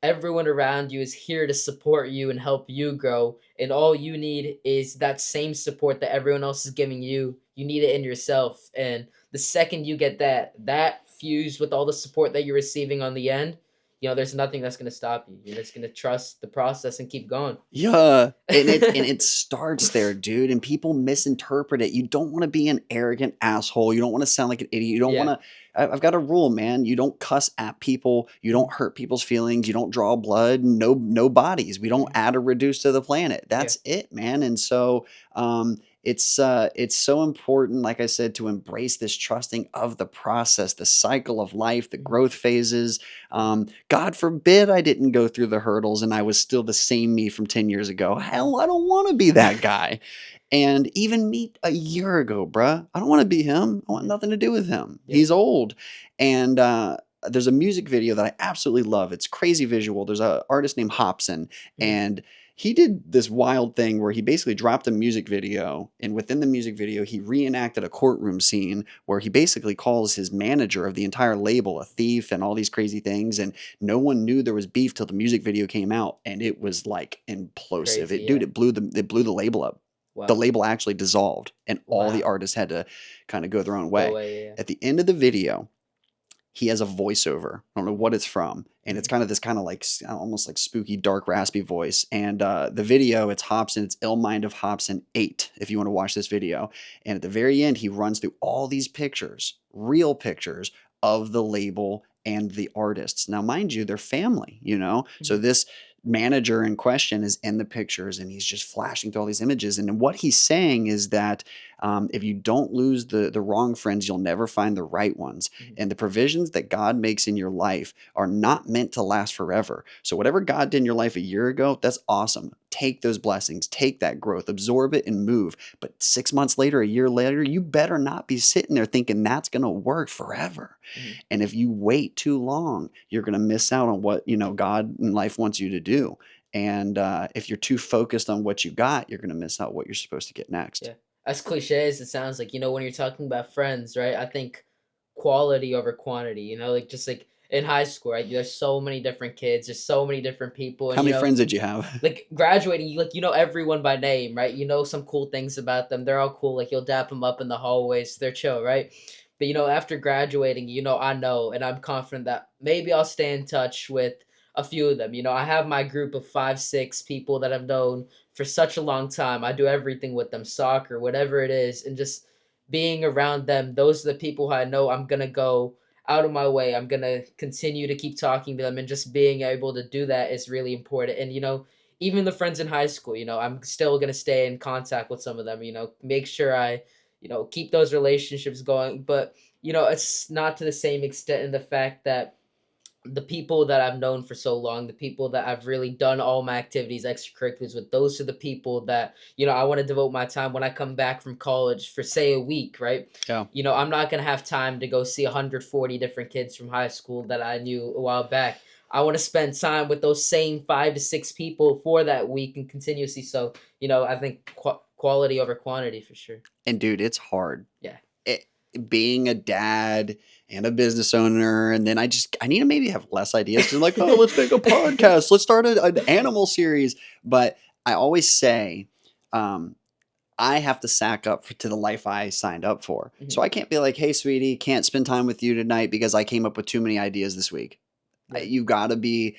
everyone around you is here to support you and help you grow. And all you need is that same support that everyone else is giving you. You need it in yourself. And the second you get that fused with all the support that you're receiving on the end, there's nothing that's going to stop you. You're just going to trust the process and keep going. Yeah. And it starts there, dude. And people misinterpret it. You don't want to be an arrogant asshole. You don't want to sound like an idiot. You don't want Yeah. to. I've got a rule, man. You don't cuss at people. You don't Mhm. hurt people's feelings. You don't draw blood. No bodies. We don't Mhm. add or reduce to the planet. Yeah. That's it, man. And so it's so important, like I said, to embrace this trusting of the process, the cycle of life, the Mhm. growth phases. God forbid I didn't go through the hurdles and I was still the same me from 10 years ago. Mhm. Hell, I don't want to be that guy. And even me a year ago, bruh, I don't want to be him. I want Mhm. nothing to do with him. Yeah. He's old. And there's a music video that I absolutely love. It's crazy visual. There's an artist named Hobson, Mhm. and he did this wild thing where he basically dropped a music video, and within the music video, he reenacted a courtroom scene where he basically calls his manager of the entire label a thief and all these crazy things. And no one knew there was beef till the music video came out, and it was like implosive. Crazy. It, dude, Yeah. it blew the label up. The Wow. label actually dissolved, and all the Wow. artists had to kind of go their own Go way. away. Yeah. At the end of the video, he has a voiceover. I don't know Mhm. what it's from, and it's Mhm. kind of this kind of like almost like spooky, dark, raspy voice. And the video, it's Hobson. It's Ill Mind of Hobson 8. If you want to watch this video, and at the very end, he runs through all these pictures, real pictures of the label and the artists. Now, mind you, they're family. So Mhm. this manager in question is in the pictures and he's just flashing through all these images, and what he's saying is that if you don't lose the wrong friends, you'll never find the right ones. Mhm. And the provisions that God makes in your life are not meant to last forever. So, whatever God did in your life a year ago, that's awesome. Take those blessings, take that growth, absorb it, and move. But 6 months later, a year later, you better not be sitting there thinking that's going to work forever. Mhm. And if you wait too long, you're going to miss out on what God in life wants you to do. And if you're too focused on what you got, you're going to miss out what you're supposed to get next. Yeah. As cliche as it sounds, like, when you're talking about friends, right? I think quality over quantity, like just like in high school, right? There's so many different kids, there's so many different people, How and many friends did you have? like graduating, you everyone by name, right? You know some cool things about them. They're all cool. Like you'll dap them up in the hallways. They're chill, right? But after graduating, I know and I'm confident that maybe I'll stay in touch with a few of them. I have my group of 5, 6 people that I've known for such a long time. I do everything with them, soccer, whatever it is, and just being around them. Those are the people who I know I'm gonna go out of my way. I'm gonna continue to keep talking to them, and just being able to do that is really important. And even the friends in high school, I'm still going to stay in contact with some of them, make sure I, keep those relationships going. But, it's not to the same extent in the fact that the people that I've known for so long, the people that I've really done all my activities, extracurriculars with, those are the people that, I want to devote my time when I come back from college for, say, a week, right? Yeah. I'm not going to have time to go see 140 different kids from high school that I knew a while back. I want to spend time with those same 5 to 6 people for that week and continuously. So, I think quality over quantity for sure. And dude, it's hard. Yeah. It, being a dad and a business owner, and then I need to maybe have less ideas because I'm like, oh, let's make a podcast, let's start an animal series. But I always say, um, I have to sack up to the life I signed up for. So Mhm. I can't be like, hey, sweetie, can't spend time with you tonight because I came up with too many ideas this week. Yeah. You got to be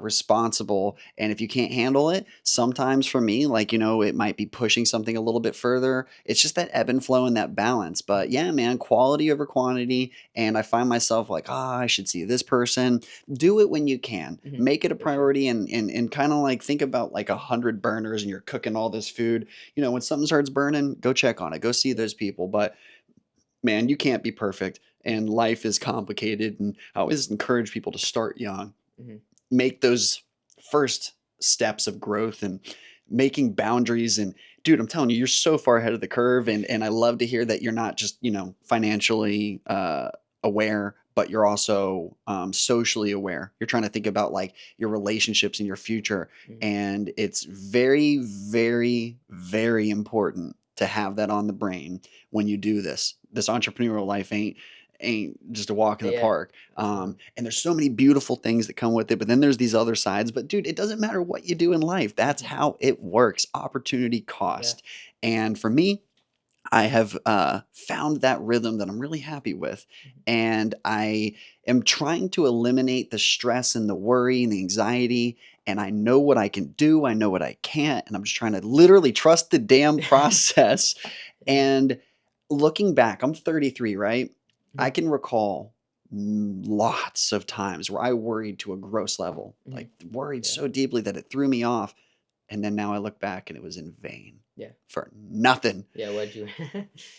responsible. And if you can't handle it, sometimes for me, like, it might be pushing something a little bit further. It's just that ebb and flow and that balance. But Mhm. yeah, man, quality over quantity. And I find myself like, I should see this person. Do it when you can. Mhm. Make it a For sure. priority and kind of like think about like 100 burners and you're cooking all this food. When something starts burning, go check on it. Go see Yeah. those people. But man, you can't be perfect and life is complicated. And I always encourage people to start young, Mhm. make those first steps of growth and making boundaries. And dude, I'm telling you, you're so far ahead of the curve. And I love to hear that you're not just, financially aware, but you're also socially aware. You're trying to think about like your relationships and your future. Mhm. And it's very, very, very important to have that on the brain when you do this. This entrepreneurial life ain't just a walk in the Yeah. park. For sure. And there's so many beautiful things that come with it, but then there's these other sides. But dude, it doesn't matter what you do in life. That's Mhm. how it works. Opportunity Yeah. cost. And for me, I have found that rhythm that I'm really happy with. Mhm. And I am trying to eliminate the stress and the worry and the anxiety. And I know what I can do. I know what I can't. And I'm just trying to literally trust the damn process. Yeah. And looking back, I'm 33, right? I Mhm. can recall lots of times where I worried to a gross level, like Mhm. worried Yeah. so deeply that it threw me off. And then now I look back and it was in vain Yeah. for nothing. Yeah. What'd you?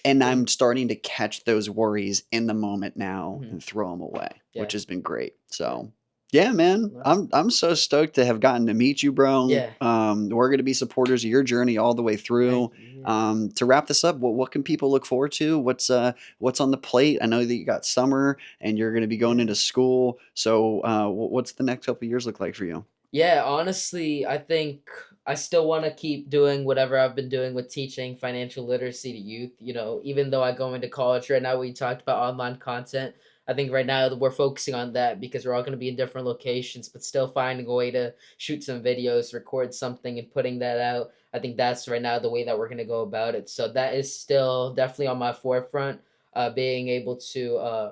And Yeah. I'm starting to catch those worries in the moment now Mhm. and throw them away, which Yeah. has been great. Yeah. So, yeah, man, Well, I'm so stoked to have gotten to meet you, bro. yeah. We're going to be supporters of your journey all the way Thank through. you. Yeah. To wrap this up, what can people look forward to? What's on the plate? I know that you got summer and you're going to be going Yeah. into school. So, what's the next couple of years look like for you? Yeah, honestly, I think I still want to keep doing whatever I've been doing with teaching financial literacy to youth. Even though I go into college right now, we talked about online content. I think right now we're focusing on that because we're all going to be in different locations, but still finding a way to shoot some videos, record something, and putting that out. I think that's right now the way that we're going to go about it. So that is still definitely on my forefront, being able to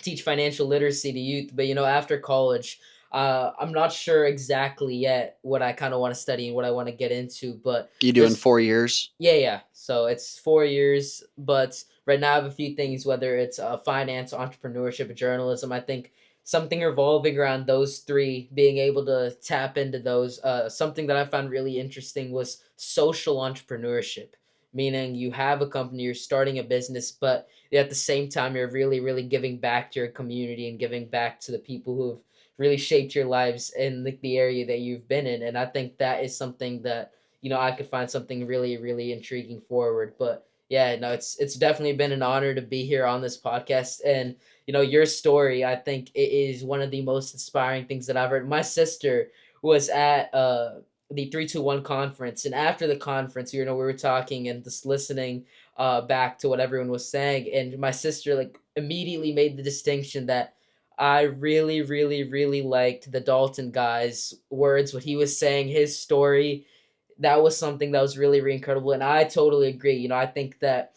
teach financial literacy to youth. But after college, I'm not sure exactly yet what I kind of want to study and what I want to get into. But You doing there's 4 years? yeah, yeah. So it's 4 years, but right now I have a few things, whether it's finance, entrepreneurship, or journalism. I think something revolving around those three, being able to tap into those. Something that I found really interesting was social entrepreneurship, meaning you have a company, you're starting a business, but at the same time you're really, really giving back to your community and giving back to the people who have really shaped your lives in the area that you've been in. And I think that is something that I could find something really, really intriguing forward. But yeah, no, it's definitely been an honor to be here on this podcast. And your story, I think it is one of the most inspiring things that I've heard. My sister was at the 321 conference, and after the conference, we were talking and just listening back to what everyone was saying, and my sister like immediately made the distinction that I really, really, really liked the Dalton guy's words, what he was saying, his story. That was something that was really, really incredible. And I totally agree. I think that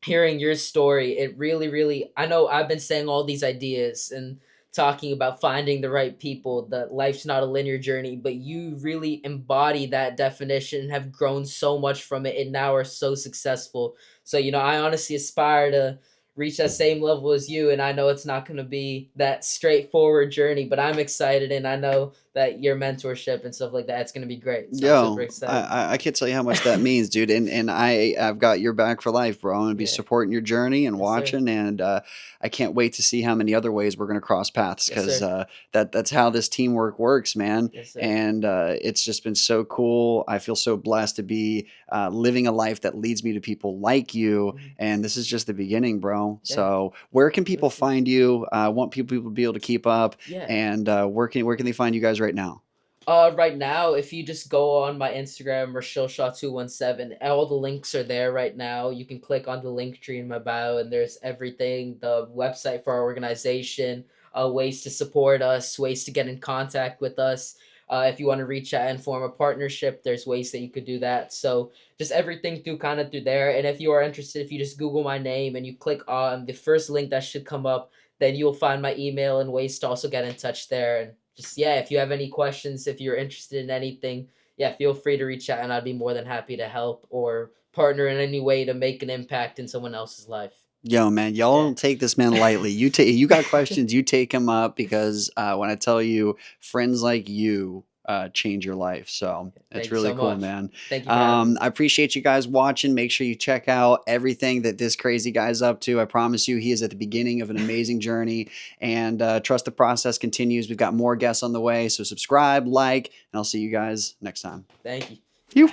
hearing your story, it really, really, I know I've been saying all these ideas and talking about finding the right people, that life's not a linear journey, but you really embody that definition and have grown so much from it and now are so successful. So, I honestly aspire to reach that same level as you. And I know it's not going to be that straightforward journey, but I'm excited. And I know that your mentorship and stuff like that, it's going to be great. So I'm super Yo, excited. I can't tell you how much that means, dude. And I've got your back for life, bro. I'm gonna be Yeah. supporting your journey and Yes, sir. watching, and I can't wait to see how many other ways we're gonna cross paths Yes, because sir. that's how this teamwork works, man. Yes, sir. And it's just been so cool. I feel so blessed to be living a life that leads me to people like you. Mhm. And this is just the beginning, bro. bro. Yeah, So where can for people sure. find you? I want people to be able to keep up, Yeah. and where can they find you guys right now? Right now, if you just go on my Instagram, Rushil Shah 217, all the links are there right now. You can click on the link tree in my bio, and there's everything: the website for our organization, ways to support us, ways to get in contact with us. If you want to reach out and form a partnership, there's ways that you could do that. So just everything through kind of through there. And if you are interested, if you just Google my name and you click on the first link that should come up, then you'll find my email and ways to also get in touch there. And just, yeah, if you have any questions, if you're interested in anything, yeah, feel free to reach out and I'd be more than happy to help or partner in any way to make an impact in someone else's life. Yo, man, y'all Yeah. don't take this man lightly. You got questions, you take him up because when I tell you, friends like you change your life. So it's Thank you really so cool, much. man. Thank you for having me. I appreciate you guys watching. Make sure you check out everything that this crazy guy's up to. I promise you, he is at the beginning of an amazing journey. And trust the process continues. We've got more guests on the way. So subscribe, like, and I'll see you guys next time. Thank you. You.